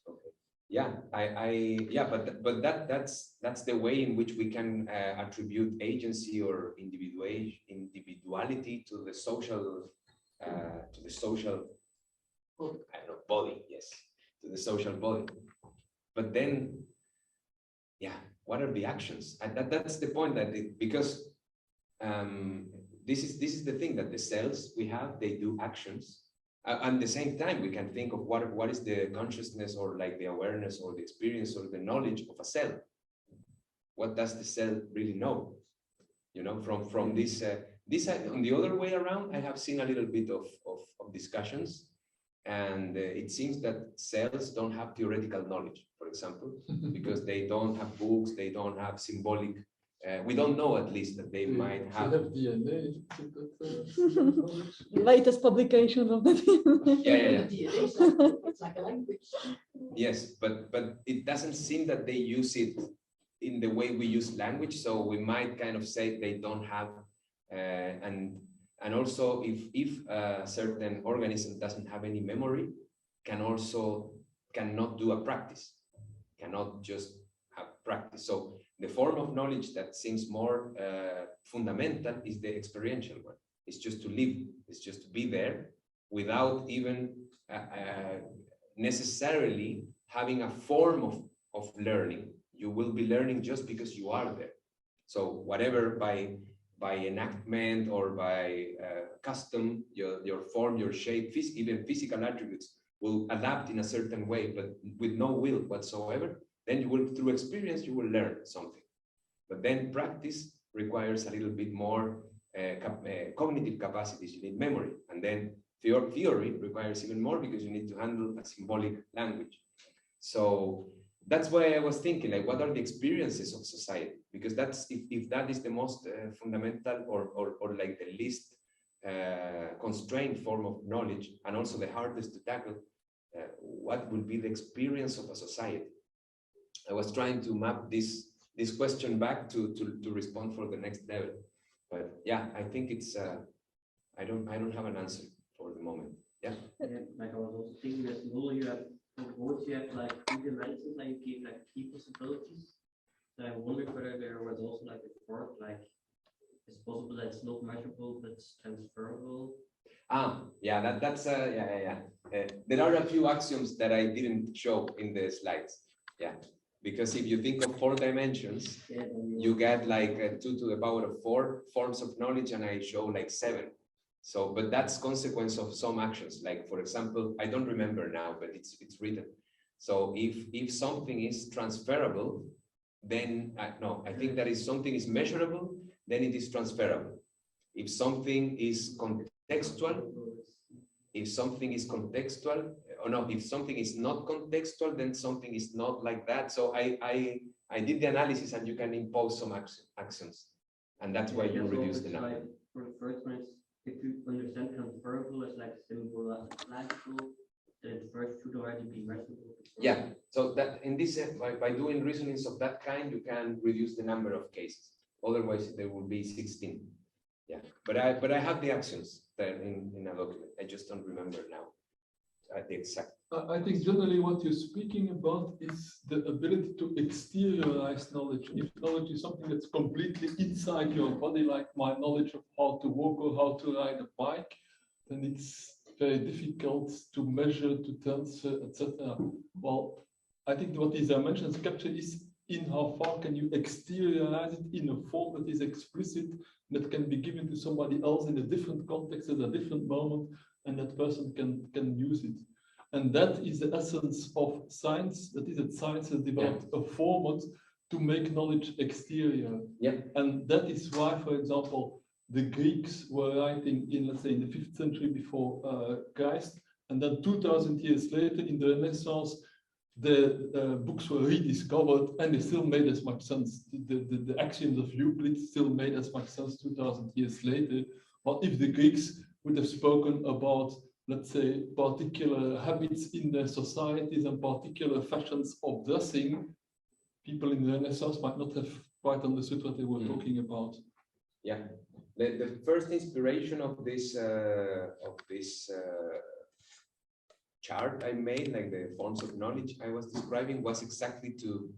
Okay. Yeah, but that's the way in which we can attribute agency or individuality to the social I don't know, body. Yes, to the social body. But then, yeah, what are the actions? And that's the point because this is the thing that the cells we have, they do actions. At the same time, we can think of what is the consciousness or like the awareness or the experience or the knowledge of a cell. What does the cell really know? You know, from this on the other way around, I have seen a little bit of discussions, and it seems that cells don't have theoretical knowledge, for example, because they don't have books, they don't have symbolic. We don't know, at least, that they might have. DNA. The latest publication of the DNA. Yeah. It's like a language. Yes, but it doesn't seem that they use it in the way we use language. So we might kind of say they don't have, and also if a certain organism doesn't have any memory, cannot do a practice, cannot just have practice. So the form of knowledge that seems more fundamental is the experiential one. It's just to live, it's just to be there without even necessarily having a form of learning. You will be learning just because you are there. So whatever by enactment or by custom, your form, your shape, even physical attributes will adapt in a certain way, but with no will whatsoever. Then you will, through experience, you will learn something. But then practice requires a little bit more cognitive capacities. You need memory. And then theory requires even more because you need to handle a symbolic language. So that's why I was thinking, like, what are the experiences of society? Because that's, if that is the most fundamental or like the least constrained form of knowledge, and also the hardest to tackle, what will be the experience of a society? I was trying to map this question back to respond for the next level, but yeah, I think it's I don't have an answer for the moment. Yeah. Like I was also thinking that you have for words you have like 3 dimensions, and you give like 3 possibilities. So I wonder whether there was also like a fourth, like it's possible that it's not measurable but it's transferable. Yeah, that's yeah. There are a few axioms that I didn't show in the slides. Yeah. Because if you think of 4 dimensions, you get like 2 to the power of 4 forms of knowledge, and I show like 7. So, but that's consequence of some actions. Like, for example, I don't remember now, but it's written. So if something is transferable, then I think that if something is measurable, then it is transferable. If something is contextual, if something is contextual, or no, if something is not contextual, then something is not like that. So I did the analysis, and you can impose some actions, and that's why you reduce the number. Like, for the first one, if you understand transferable as like symbological, then the first should already be measurable. Yeah. So that in this by doing reasonings of that kind, you can reduce the number of cases. Otherwise, there will be 16. Yeah. But I have the actions there in a document. I just don't remember now. The exact. I think generally what you're speaking about is the ability to exteriorize knowledge. If knowledge is something that's completely inside your body, like my knowledge of how to walk or how to ride a bike, then it's very difficult to measure, to transfer, etc. Well, I think what these dimensions capture is in how far can you exteriorize it in a form that is explicit, that can be given to somebody else in a different context at a different moment, and that person can use it. And that is the essence of science. That is that science has developed a format to make knowledge exterior. Yeah. And that is why, for example, the Greeks were writing in, let's say, in the 5th century before Christ, and then 2000 years later in the Renaissance, the books were rediscovered and they still made as much sense. The axioms of Euclid still made as much sense 2000 years later. But if the Greeks would have spoken about, let's say, particular habits in their societies and particular fashions of dressing, people in the Renaissance might not have quite understood what they were talking about. Yeah, the first inspiration of this chart I made, like the forms of knowledge I was describing, was exactly to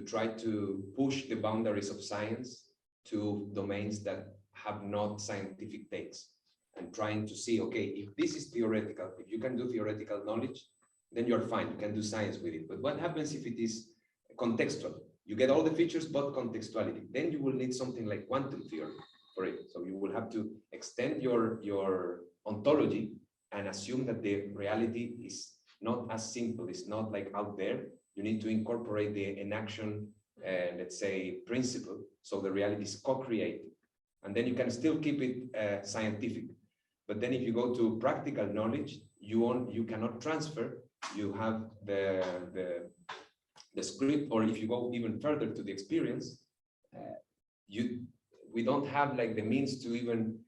try to push the boundaries of science to domains that have not scientific takes, and trying to see, okay, if this is theoretical, if you can do theoretical knowledge, then you're fine, you can do science with it. But what happens if it is contextual? You get all the features but contextuality. Then you will need something like quantum theory for it. So you will have to extend your ontology and assume that the reality is not as simple. It's not like out there. You need to incorporate the enaction, let's say, principle. So the reality is co-created. And then you can still keep it scientific. But then if you go to practical knowledge, you cannot transfer. You have the script, or if you go even further to the experience, we don't have like the means to even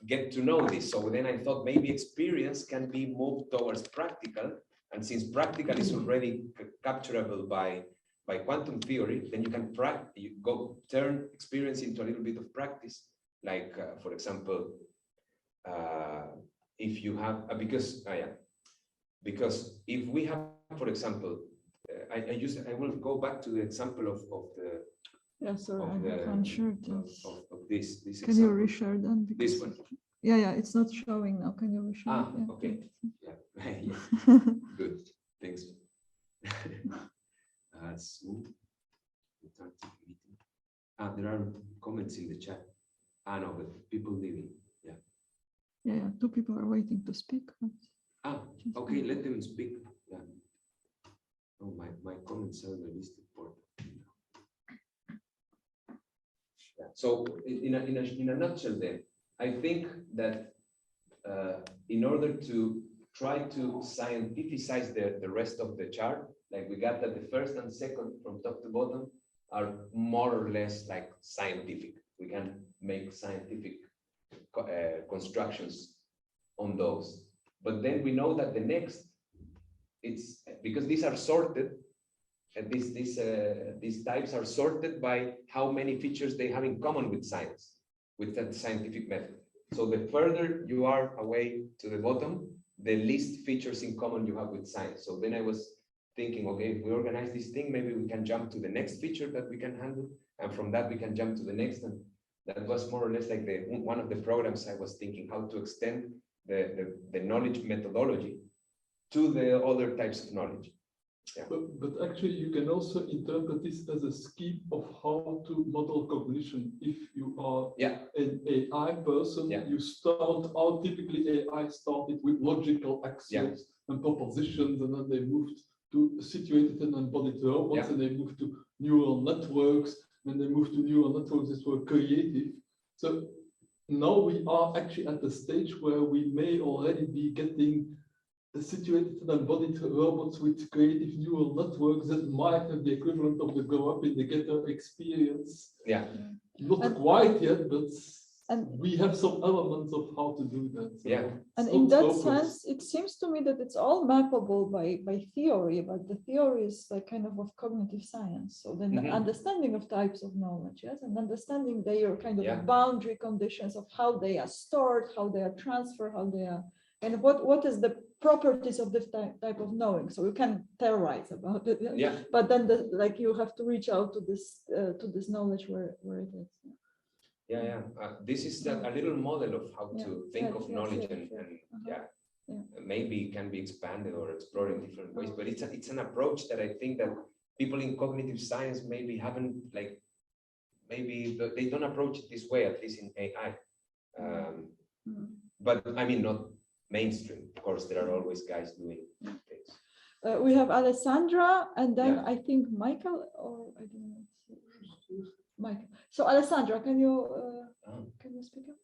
get to know this. So then I thought maybe experience can be moved towards practical. And since practical is already capturable by quantum theory, then you can turn experience into a little bit of practice. Like, for example, if you have, because if we have, for example, I will go back to the example of the. Yeah, sorry, of I can't share this. Of this Can example. you reshare then? This one. Yeah, it's not showing now. Can you reshare? Ah, it? Yeah, okay. thanks. Yeah. Good. Thanks. Smooth. There are comments in the chat. No, but people leaving. Yeah. Yeah, two people are waiting to speak. Okay, let them speak. Yeah. Oh, my comments are listed for. Yeah. So in a nutshell, then I think that in order to try to scientificize the rest of the chart, like we got that the first and second from top to bottom are more or less like scientific. We can make scientific constructions on those. But then we know that the next, it's because these are sorted, and these types are sorted by how many features they have in common with science, with that scientific method. So the further you are away to the bottom, the least features in common you have with science. So then I was thinking, okay, if we organize this thing, maybe we can jump to the next feature that we can handle, and from that we can jump to the next. And that was more or less like one of the programs I was thinking, how to extend the knowledge methodology to the other types of knowledge. Yeah. But actually, you can also interpret this as a scheme of how to model cognition. If you are an AI person, you start out, typically AI started with logical axioms and propositions, and then they moved to situated and embodied robots, and they moved to neural networks, and they moved to neural networks that were creative. So now we are actually at the stage where we may already be getting situated and embodied robots with creative neural networks that might have the equivalent of the grow up in the ghetto experience. Yeah. Not quite yet, but we have some elements of how to do that. So yeah. And in that sense, it seems to me that it's all mappable by theory, but the theory is like kind of cognitive science. So then the understanding of types of knowledge, yes, and understanding their kind of boundary conditions of how they are stored, how they are transferred, how they are, and what is the properties of this type of knowing. So you can theorize about it, but then you have to reach out to this knowledge where it is. This is a little model of how to think of knowledge, and maybe it can be expanded or explored in different ways. But it's an approach that I think that people in cognitive science maybe haven't maybe they don't approach it this way, at least in AI. But I mean, not mainstream. Of course, there are always guys doing things. We have Alessandra, and then I think Michael, or I don't know. Michael. So Alessandra, can you speak up?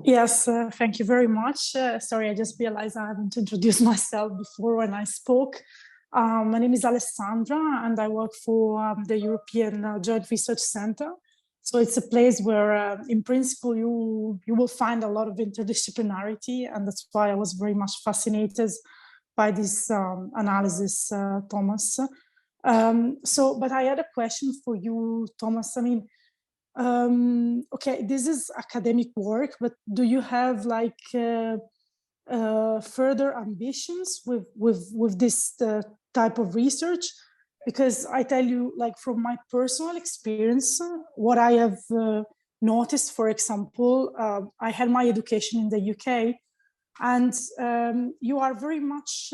Yes, thank you very much. Sorry, I just realized I haven't introduced myself before when I spoke. My name is Alessandra, and I work for the European Joint Research Center. So it's a place where, in principle, you will find a lot of interdisciplinarity, and that's why I was very much fascinated by this analysis, Thomas. But I had a question for you, Thomas. I mean, okay, this is academic work, but do you have like further ambitions with this type of research? Because I tell you, like from my personal experience, what I have noticed, for example, I had my education in the UK, and you are very much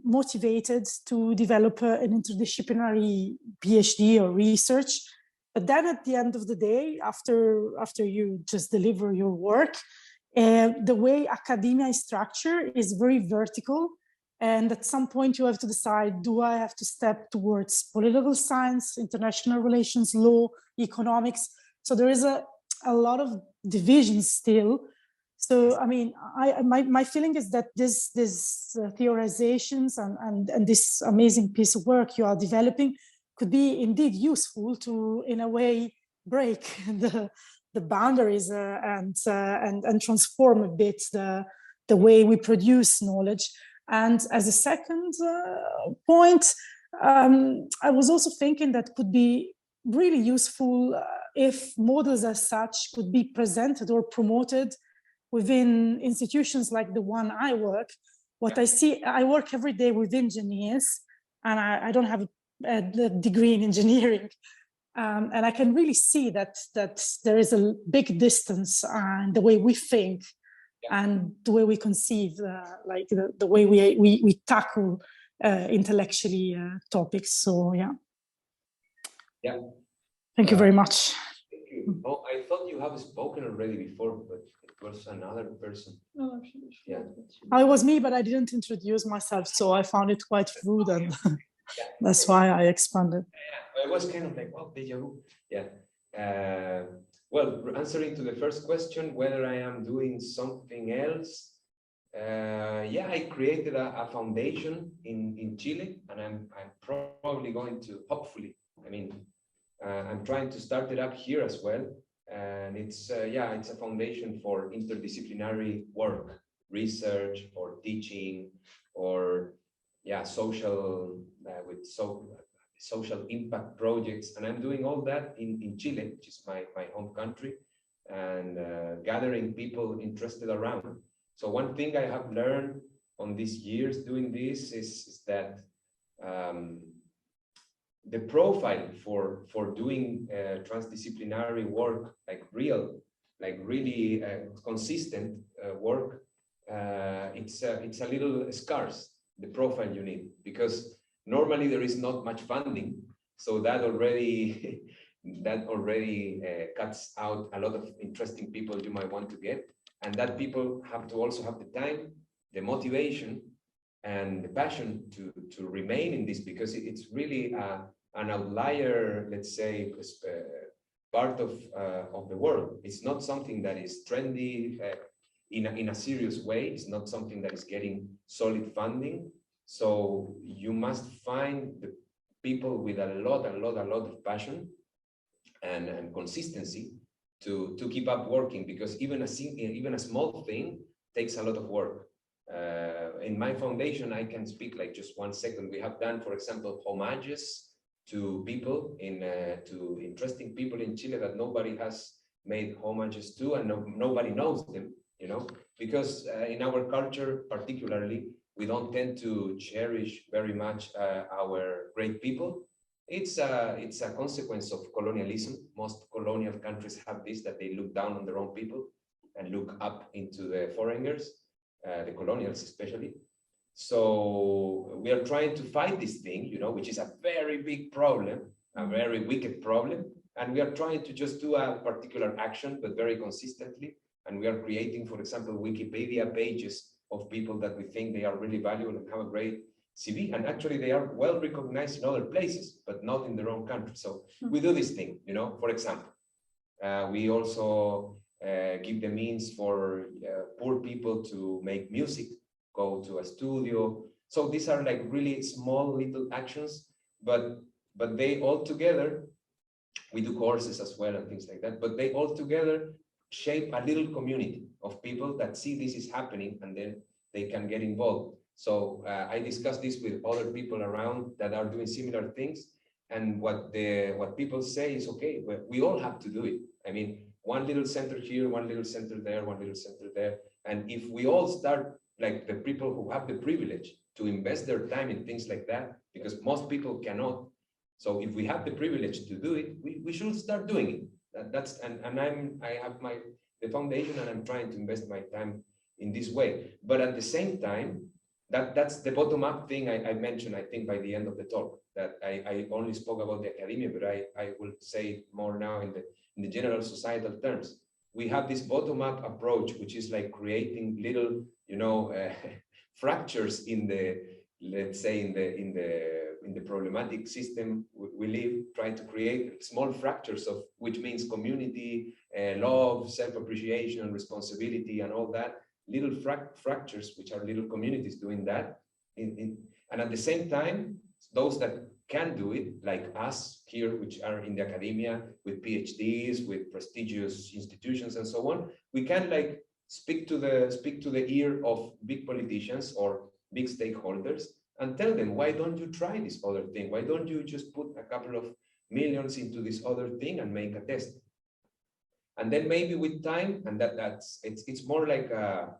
motivated to develop an interdisciplinary PhD or research. But then at the end of the day, after you just deliver your work, the way academia is structured is very vertical. And at some point you have to decide, do I have to step towards political science, international relations, law, economics? So there is a lot of divisions still. So, I mean, my feeling is that this theorizations and this amazing piece of work you are developing could be indeed useful to, in a way, break the boundaries and transform a bit the way we produce knowledge. And as a second point, I was also thinking that could be really useful if models as such could be presented or promoted within institutions like the one I work. What I see, I work every day with engineers, and I don't have a degree in engineering. And I can really see that there is a big distance in the way we think and the way we conceive, like the way we tackle intellectually topics. So yeah. Yeah. Thank you very much. Thank you. Oh, I thought you have spoken already before, but it was another person. No, Yeah. Oh, it was me, but I didn't introduce myself, so I found it quite rude, and that's why I expanded. Yeah, it was kind of like, well, déjà vu. Yeah. Well, answering to the first question, whether I am doing something else, yeah, I created a foundation in Chile, and I'm probably going to, hopefully, I mean, I'm trying to start it up here as well, and it's yeah, it's a foundation for interdisciplinary work, research, or teaching, or yeah, social with social impact projects, and I'm doing all that in Chile, which is my home country, and gathering people interested around. So one thing I have learned on these years doing this is that the profile for doing transdisciplinary work, like really consistent work, it's a little scarce, the profile you need, because normally there is not much funding, so that already cuts out a lot of interesting people you might want to get, and that people have to also have the time, the motivation, and the passion to remain in this, because it's really an outlier, let's say, part of the world. It's not something that is trendy in a serious way. It's not something that is getting solid funding. So you must find the people with a lot of passion and consistency to keep up working, because even a small thing takes a lot of work. In my foundation, I can speak like just 1 second. We have done, for example, homages to people to interesting people in Chile that nobody has made homages to, and nobody knows them, you know, because in our culture, particularly, we don't tend to cherish very much our great people. It's a consequence of colonialism. Most colonial countries have this, that they look down on their own people and look up into the foreigners, the colonials especially. So we are trying to fight this thing, you know, which is a very big problem, a very wicked problem. And we are trying to just do a particular action, but very consistently. And we are creating, for example, Wikipedia pages of people that we think they are really valuable and have a great CV, and actually they are well recognized in other places, but not in their own country. So we do this thing, you know, for example. We also give the means for poor people to make music, go to a studio, So these are like really small little actions, but they all together, we do courses as well and things like that, but they all together shape a little community of people that see this is happening and then they can get involved. So I discussed this with other people around that are doing similar things. And what people say is, okay, well, we all have to do it. I mean, one little center here, one little center there, one little center there. And if we all start, like the people who have the privilege to invest their time in things like that, because most people cannot. So if we have the privilege to do it, we should start doing it. I have the foundation and I'm trying to invest my time in this way. But at the same time, that's the bottom-up thing I mentioned, I think, by the end of the talk, that I only spoke about the academia, but I will say more now in the general societal terms. We have this bottom-up approach, which is like creating little, fractures in the, let's say, in the problematic system we live, try to create small fractures of, which means community, love, self-appreciation, responsibility, and all that. Little fractures, which are little communities doing that. And at the same time, those that can do it, like us here, which are in the academia with PhDs, with prestigious institutions and so on, we can like speak to the ear of big politicians or big stakeholders and tell them, why don't you try this other thing? Why don't you just put a couple of millions into this other thing and make a test? And then maybe with time, and it's more like a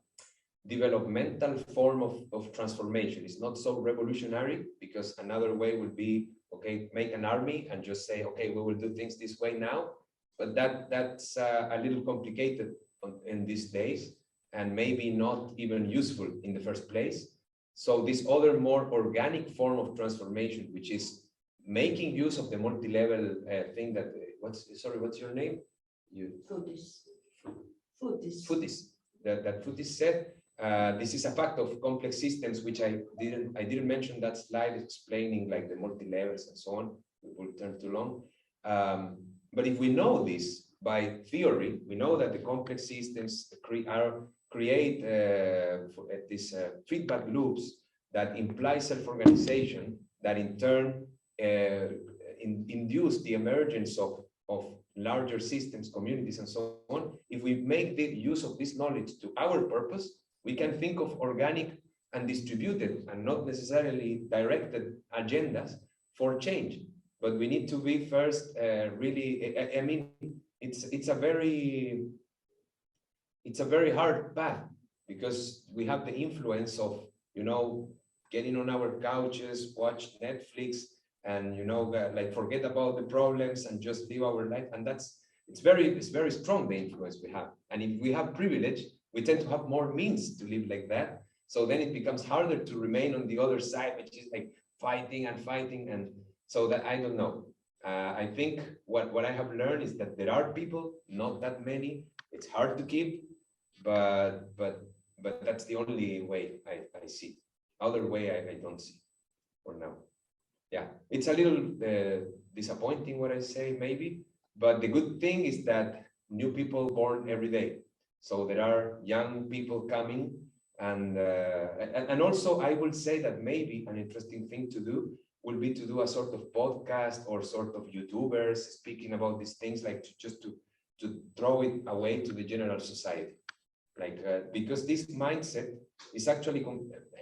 developmental form of transformation. It's not so revolutionary, because another way would be, okay, make an army and just say, okay, we will do things this way now. But that's a little complicated in these days, and maybe not even useful in the first place. So this other more organic form of transformation, which is making use of the multi-level thing that, what's your name? Foodis. That Foodis said, this is a fact of complex systems, which I didn't mention that slide explaining like the multi-levels and so on. It will turn too long. But if we know this by theory, we know that the complex systems create these feedback loops that imply self-organization, that in turn induce the emergence of larger systems, communities, and so on. If we make the use of this knowledge to our purpose, we can think of organic and distributed and not necessarily directed agendas for change. But we need to be first really, I mean, it's a very hard path, because we have the influence of, getting on our couches, watch Netflix, and like forget about the problems and just live our life. And it's very strong, the influence we have. And if we have privilege, we tend to have more means to live like that. So then it becomes harder to remain on the other side, which is like fighting. And so that, I don't know. I think what I have learned is that there are people, not that many. It's hard to keep, but that's the only way I see. Other way I don't see for now. Yeah, it's a little disappointing what I say, maybe, but the good thing is that new people born every day. So there are young people coming, and also I will say that maybe an interesting thing to do will be to do a sort of podcast or sort of YouTubers speaking about these things, like to throw it away to the general society, like because this mindset is actually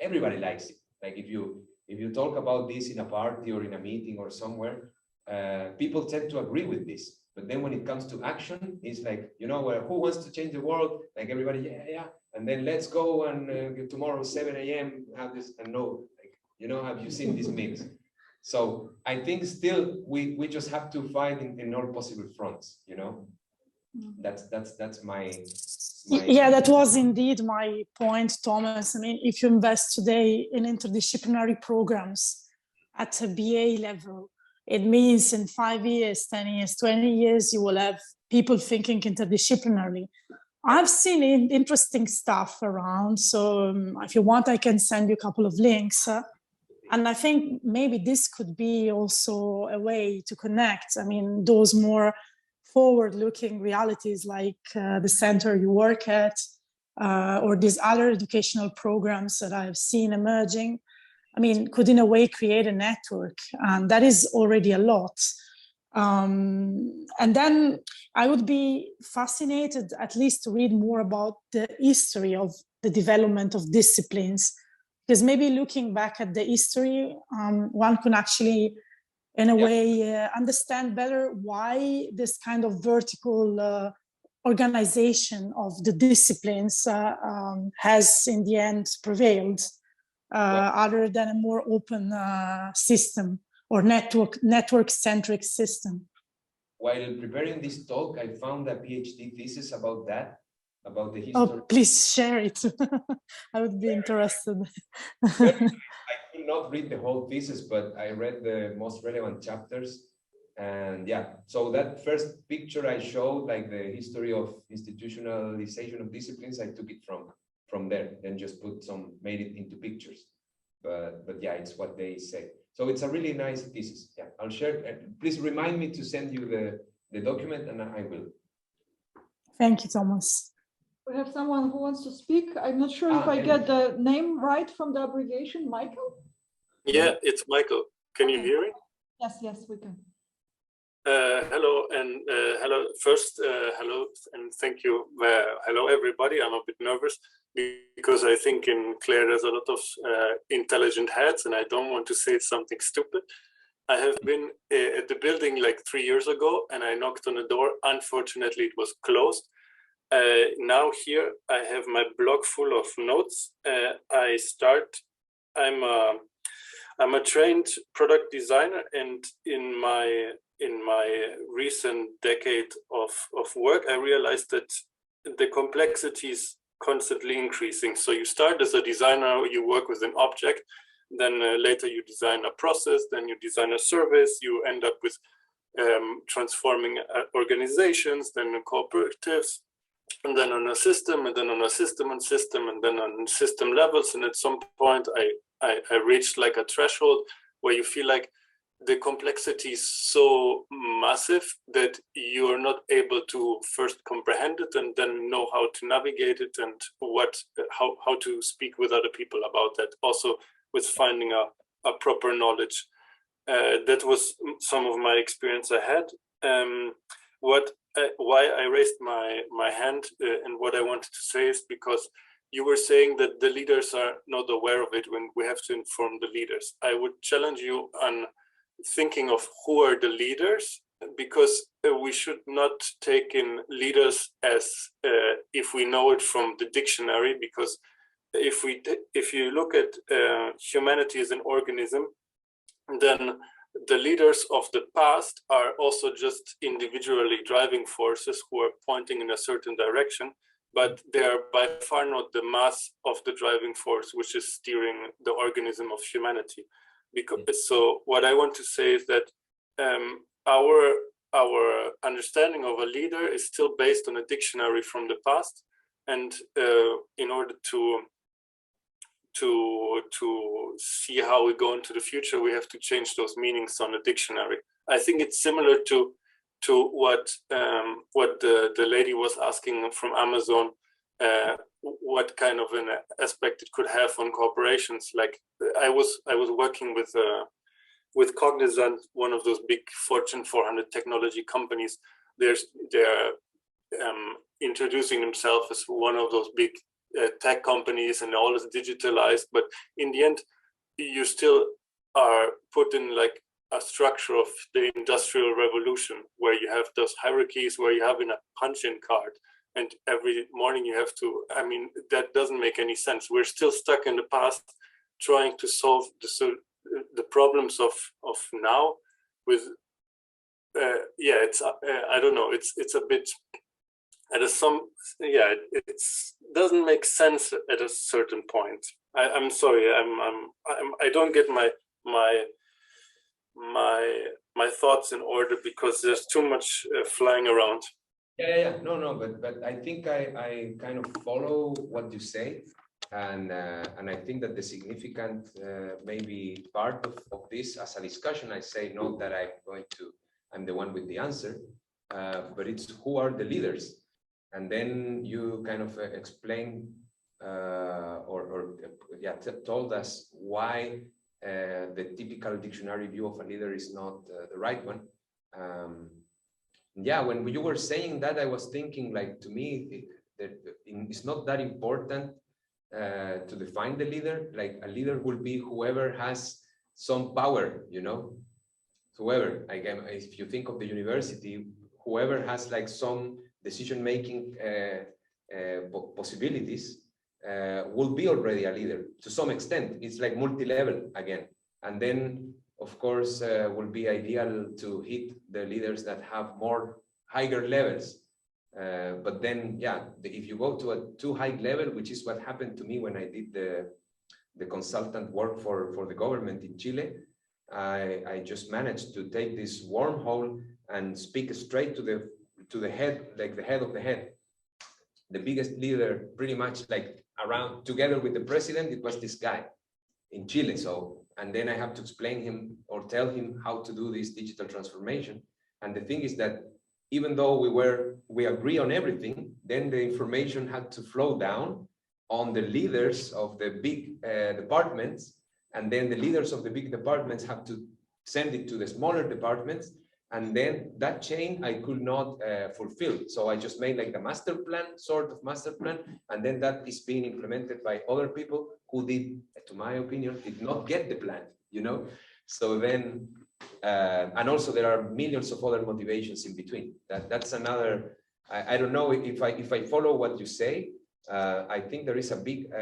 everybody likes it. Like if you talk about this in a party or in a meeting or somewhere, people tend to agree with this. But then when it comes to action, it's like, who wants to change the world? Like everybody, yeah. And then let's go and tomorrow, 7 a.m. have this, and no, like, have you seen these memes? So I think still we just have to fight in all possible fronts, That's my yeah, that was indeed my point, Thomas. I mean, if you invest today in interdisciplinary programs at a BA level, it means in 5 years, 10 years, 20 years, you will have people thinking interdisciplinarily. I've seen interesting stuff around. So if you want, I can send you a couple of links. And I think maybe this could be also a way to connect. I mean, those more forward-looking realities like the center you work at, or these other educational programs that I've seen emerging. I mean, could in a way create a network, and that is already a lot. And then I would be fascinated at least to read more about the history of the development of disciplines, because maybe looking back at the history, one can actually, in a way, understand better why this kind of vertical organization of the disciplines has in the end prevailed, other than a more open system or network-centric system. While preparing this talk, I found a PhD thesis about that, about the history. Oh, please share it. I would be interested. I could not read the whole thesis, but I read the most relevant chapters. And yeah, so that first picture I showed, like the history of institutionalization of disciplines, I took it from there, then just made it into pictures. But yeah, it's what they say. So it's a really nice thesis. Yeah, I'll share. Please remind me to send you the document, and I will. Thank you, Thomas. We have someone who wants to speak. I'm not sure if I get the name right from the abbreviation. Michael? Yeah, it's Michael. Can you hear me? Yes, we can. Hello, and hello. First, hello, and thank you. Hello, everybody. I'm a bit nervous because I think in CLEA there's a lot of intelligent heads, and I don't want to say something stupid. I have been at the building like 3 years ago, and I knocked on the door. Unfortunately, it was closed. Now here I have my blog full of notes. I'm a trained product designer, and in my recent decade of work, I realized that the complexity is constantly increasing. So you start as a designer, you work with an object, then later you design a process, then you design a service, you end up with transforming organizations, then cooperatives, and then on a system, and then on a system and system, and then on system levels. And at some point I reached like a threshold where you feel like the complexity is so massive that you are not able to first comprehend it and then know how to navigate it and how to speak with other people about that. Also with finding a proper knowledge. That was some of my experience I had. Why I raised my hand and what I wanted to say is because you were saying that the leaders are not aware of it when we have to inform the leaders. I would challenge you on thinking of who are the leaders, because we should not take in leaders as if we know it from the dictionary, because if you look at humanity as an organism, then the leaders of the past are also just individually driving forces who are pointing in a certain direction, but they are by far not the mass of the driving force which is steering the organism of humanity. So what I want to say is that our understanding of a leader is still based on a dictionary from the past, and in order to see how we go into the future, we have to change those meanings on the dictionary. I think it's similar to what the lady was asking from Amazon, what kind of an aspect it could have on corporations. Like I was working with Cognizant, one of those big Fortune 400 technology companies. They're introducing themselves as one of those big tech companies, and all is digitalized, but in the end you still are put in like a structure of the Industrial Revolution, where you have those hierarchies, where you have in a punch-in card, and every morning you have to, I mean, that doesn't make any sense. We're still stuck in the past, trying to solve the problems of now with it's I don't know, it's a bit it doesn't make sense at a certain point. I'm sorry, I don't get my thoughts in order because there's too much flying around. No, but I think I kind of follow what you say, and I think that the significant maybe part of this as a discussion, I say not that I'm the one with the answer, but it's who are the leaders. And then you kind of explain told us why the typical dictionary view of a leader is not the right one. Yeah, when you were saying that, I was thinking, like, to me, it's not that important to define the leader. Like, a leader will be whoever has some power, you know, whoever. Again, if you think of the university, whoever has like some decision-making possibilities will be already a leader to some extent. It's like multi-level again. And then, of course, will be ideal to hit the leaders that have more higher levels. But then, yeah, if you go to a too high level, which is what happened to me when I did the consultant work for the government in Chile, I just managed to take this wormhole and speak straight to the head, like the head of the head. The biggest leader, pretty much like around, together with the president, it was this guy in Chile. So, and then I have to explain him or tell him how to do this digital transformation. And the thing is that even though we agree on everything, then the information had to flow down on the leaders of the big departments, and then the leaders of the big departments have to send it to the smaller departments, and then that chain I could not fulfill. So I just made like a master plan, sort of master plan, and then that is being implemented by other people who did, to my opinion, did not get the plan, you know? So then, and also there are millions of other motivations in between. That's another, I don't know if I follow what you say. I think there is a big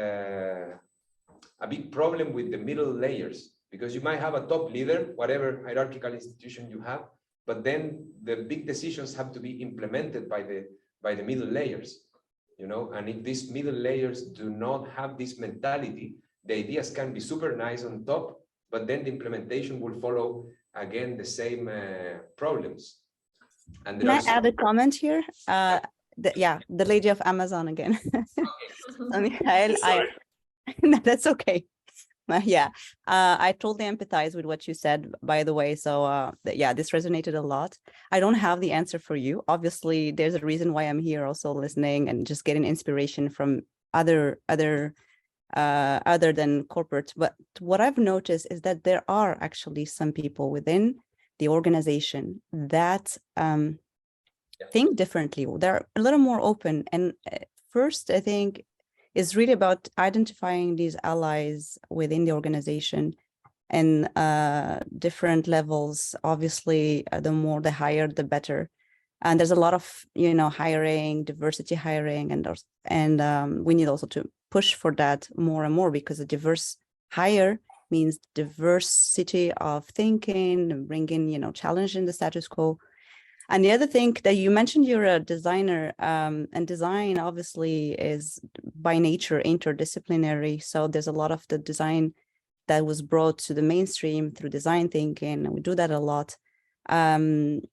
problem with the middle layers, because you might have a top leader, whatever hierarchical institution you have, but then the big decisions have to be implemented by the middle layers, you know. And if these middle layers do not have this mentality, the ideas can be super nice on top, but then the implementation will follow again the same problems. And Can I add a comment here? The lady of Amazon again. Sorry. No, that's okay. Yeah, I totally empathize with what you said, by the way. So yeah, this resonated a lot. I don't have the answer for you. Obviously, there's a reason why I'm here also listening and just getting inspiration from other than corporate. But what I've noticed is that there are actually some people within the organization that think differently. They're a little more open. And first, I think, is really about identifying these allies within the organization and different levels. Obviously, the higher, the better. And there's a lot of, you know, hiring, diversity hiring, and we need also to push for that more and more, because a diverse hire means diversity of thinking, bringing, you know, challenging the status quo. And the other thing that you mentioned, you're a designer, and design obviously is by nature interdisciplinary. So there's a lot of the design that was brought to the mainstream through design thinking, and we do that a lot. And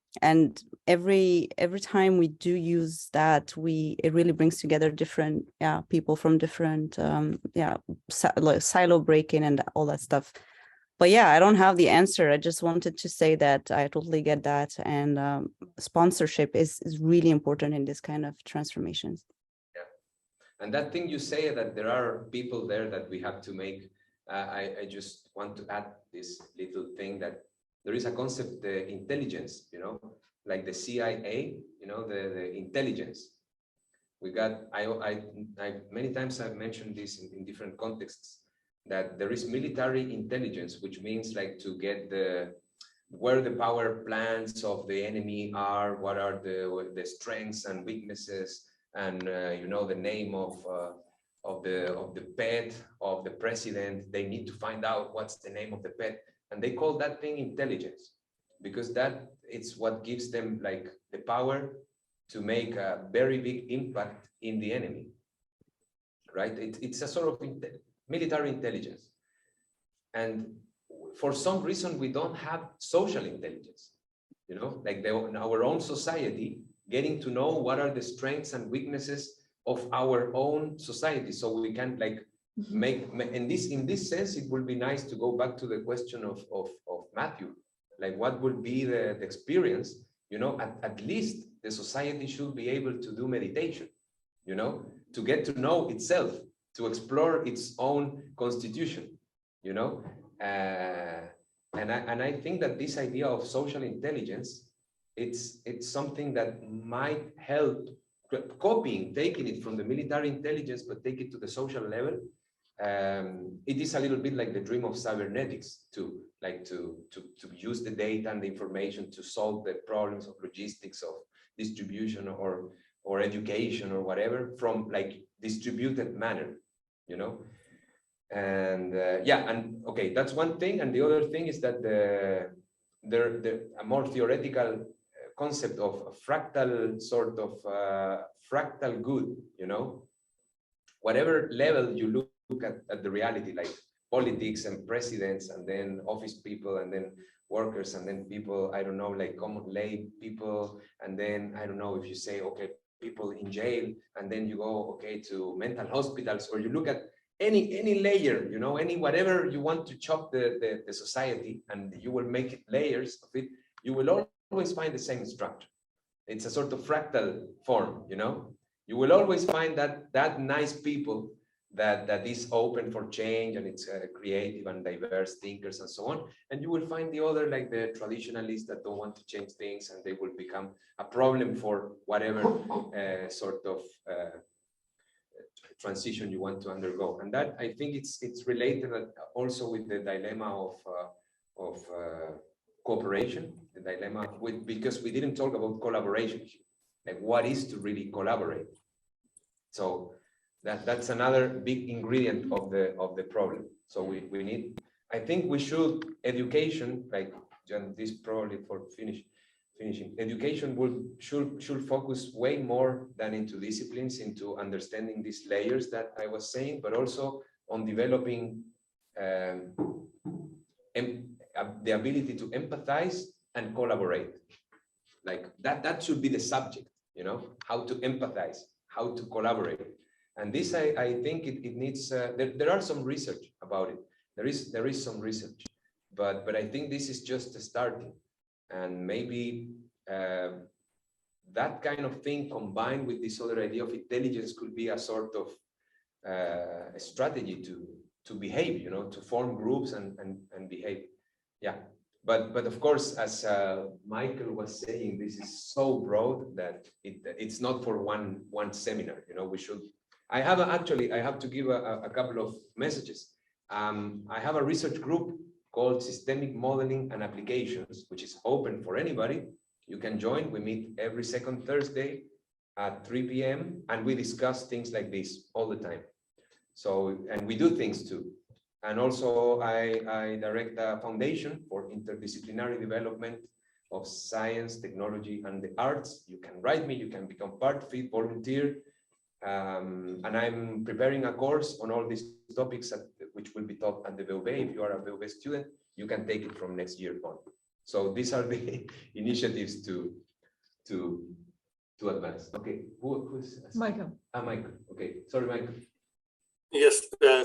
every time we do use that, it really brings together different people from different like silo breaking and all that stuff. But yeah, I don't have the answer. I just wanted to say that I totally get that. And sponsorship is really important in this kind of transformations. Yeah. And that thing you say, that there are people there that we have to make, I just want to add this little thing, that there is a concept, the intelligence, you know, like the CIA, you know, the intelligence. We got, I many times I've mentioned this in different contexts, that there is military intelligence, which means like to get where the power plants of the enemy are, what are the strengths and weaknesses, and you know, the name of the pet of the president. They need to find out what's the name of the pet, and they call that thing intelligence, because that it's what gives them like the power to make a very big impact in the enemy, right? It's a sort of military intelligence. And for some reason, we don't have social intelligence, you know, like in our own society, getting to know what are the strengths and weaknesses of our own society. So we can like make in this sense, it will be nice to go back to the question of Matthew, like what would be the experience, you know, at least the society should be able to do meditation, you know, to get to know itself, to explore its own constitution, you know, And I think that this idea of social intelligence, it's something that might help taking it from the military intelligence, but take it to the social level. It is a little bit like the dream of cybernetics too, like to use the data and the information to solve the problems of logistics, of distribution or education or whatever from like distributed manner, you know. And yeah, and okay, that's one thing. And the other thing is that a more theoretical concept of a fractal sort of fractal good, you know, whatever level you look at the reality, like politics and presidents, and then office people, and then workers, and then people, I don't know, like common lay people, and then I don't know if you say, okay, people in jail, and then you go, okay, to mental hospitals, or you look at any layer, you know, any whatever you want to chop the society, and you will make it layers of it, you will always find the same structure. It's a sort of fractal form, you know. You will always find that nice people that is open for change, and it's creative and diverse thinkers and so on. And you will find the other, like the traditionalists that don't want to change things, and they will become a problem for whatever sort of transition you want to undergo. And that, I think it's related also with the dilemma of cooperation, the dilemma because we didn't talk about collaboration, like what is to really collaborate. So that's another big ingredient of the problem. So we need, I think we should, education, like John, this probably for finishing, education should focus way more than into disciplines, into understanding these layers that I was saying, but also on developing the ability to empathize and collaborate. Like that should be the subject, you know, how to empathize, how to collaborate. And this, I think it needs, there are some research about it. There is some research, but I think this is just starting. And maybe that kind of thing combined with this other idea of intelligence could be a sort of a strategy to behave, you know, to form groups and behave. Yeah. But of course, as Michael was saying, this is so broad that it's not for one seminar. You know, we should. I have to give a couple of messages. I have a research group called Systemic Modeling and Applications, which is open for anybody. You can join. We meet every second Thursday at 3 p.m. and we discuss things like this all the time. So, and we do things too. And also I direct a foundation for interdisciplinary development of science, technology, and the arts. You can write me, you can become part of it, volunteer. And I'm preparing a course on all these topics which will be taught at the VUB. If you are a VUB student, you can take it from next year on. So these are the initiatives to advance. Okay, who's Michael. Michael. Okay, sorry, Michael. Yes,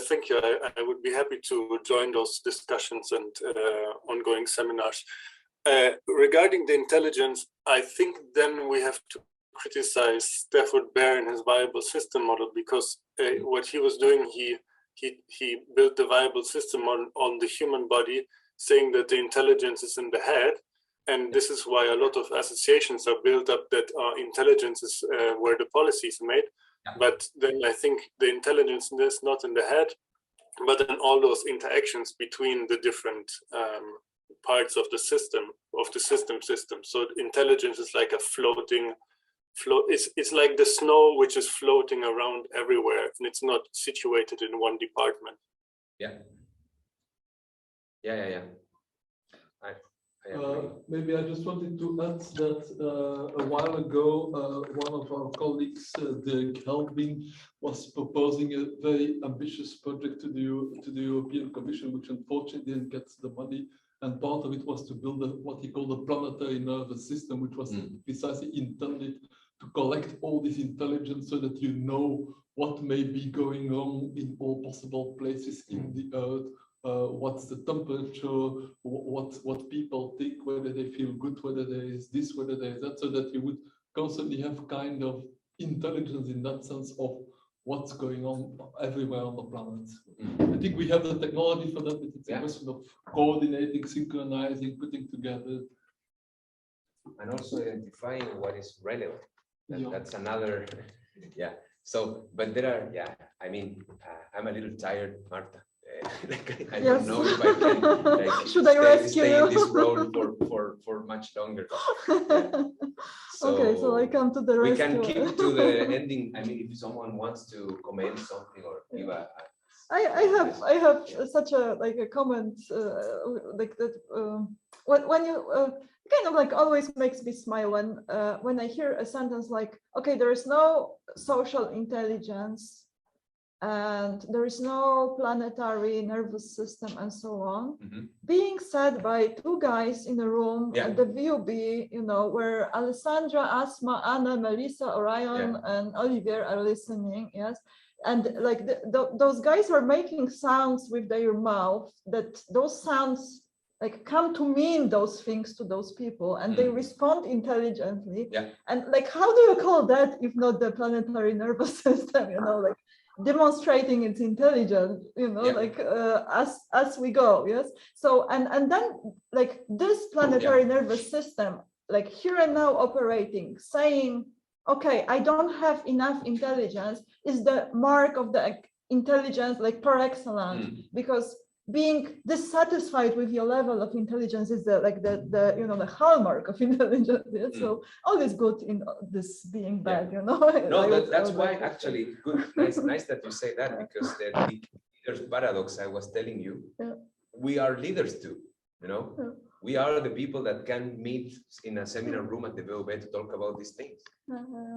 thank you. I would be happy to join those discussions and ongoing seminars. Regarding the intelligence, I think then we have to criticize Stafford Bear and his viable system model, because what he was doing, he built the viable system on the human body, saying that the intelligence is in the head. And this is why a lot of associations are built up that intelligence is where the policy is made. But then I think the intelligence is not in the head, but in all those interactions between the different parts of the system, system. So intelligence is like a it's like the snow which is floating around everywhere, and it's not situated in one department. Yeah. Maybe I just wanted to add that a while ago, one of our colleagues, Dirk Helbing, was proposing a very ambitious project to the European Commission, which unfortunately didn't get the money. And part of it was to build what he called a planetary nervous system, which was precisely intended to collect all this intelligence so that you know what may be going on in all possible places in the earth. What's the temperature, what people think, whether they feel good, whether there is this, whether there is that, so that you would constantly have kind of intelligence in that sense of what's going on everywhere on the planet. I think we have the technology for that. It's a Yeah. question of coordinating, synchronizing, putting together. And also identifying what is relevant. Yeah. That's another, yeah. So, but there are, yeah, I mean, I'm a little tired, Marta. Like, I don't Yes. know if I can like, Should I rescue stay in you? this role for much longer. Yeah. Okay, so I come to the we rescue. can keep to the ending. I mean, if someone wants to comment something or give a I have such a like a comment like that when you kind of like always makes me smile when I hear a sentence like, okay, there is no social intelligence and there is no planetary nervous system and so on, being said by two guys in a room at the VUB, you know, where Alessandra, Asma, Anna, Melissa, Orion, and Olivier are listening, yes. And like those guys are making sounds with their mouth that those sounds like come to mean those things to those people and they respond intelligently. And like, how do you call that if not the planetary nervous system, you know, like demonstrating its intelligence, you know, like as we go, yes. So and then like this planetary nervous system, like here and now operating, saying, okay, I don't have enough intelligence, is the mark of the intelligence, like par excellence, because being dissatisfied with your level of intelligence is the you know, the hallmark of intelligence. Yeah? So all is good in this being bad, you know. No, that's why actually good. Nice that you say that, because the leader's paradox I was telling you, we are leaders too, you know. We are the people that can meet in a seminar room at the VUB to talk about these things.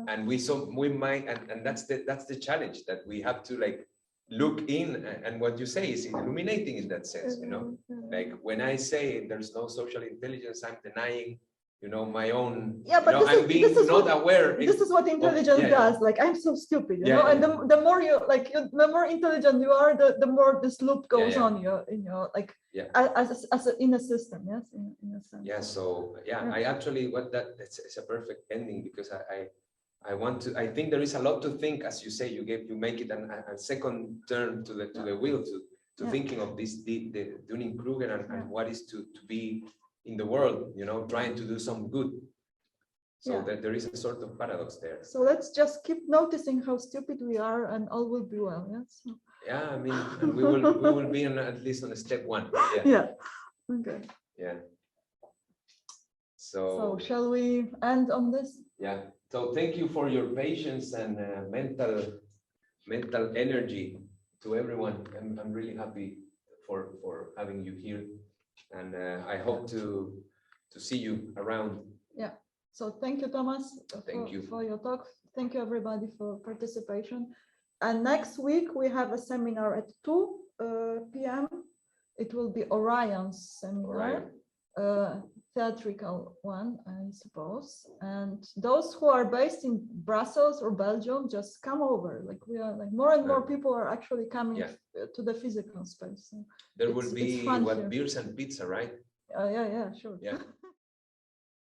And we might, and that's the challenge, that we have to like look in, and what you say is illuminating in that sense, you know. Like when I say there's no social intelligence, I'm denying, you know, my own, but you know, I'm being not aware. This is what intelligence does. Like, I'm so stupid, you know, and the more you like, the more intelligent you are, the more this loop goes on in your like in a system, yes, in a sense. Yeah. So I actually it's a perfect ending, because I want to. I think there is a lot to think, as you say. You make it a second turn to the wheel to thinking of this the Dunning-Kruger and what is to be in the world, you know, trying to do some good. So that there is a sort of paradox there. So let's just keep noticing how stupid we are, and all will be well. Yes. Yeah, I mean, and we will be at least on step one. Yeah. Okay. Yeah. So shall we end on this? Yeah. So thank you for your patience and mental energy to everyone. I'm really happy for having you here, and I hope to see you around. Yeah. So thank you, Thomas. Thank you for your talk. Thank you, everybody, for participation. And next week we have a seminar at 2 p.m. It will be Orion's seminar. Theatrical one, I suppose. And those who are based in Brussels or Belgium, just come over. Like we are, like more and more people are actually coming to the physical space. So there will be what, beers and pizza, right? Yeah, sure. Yeah.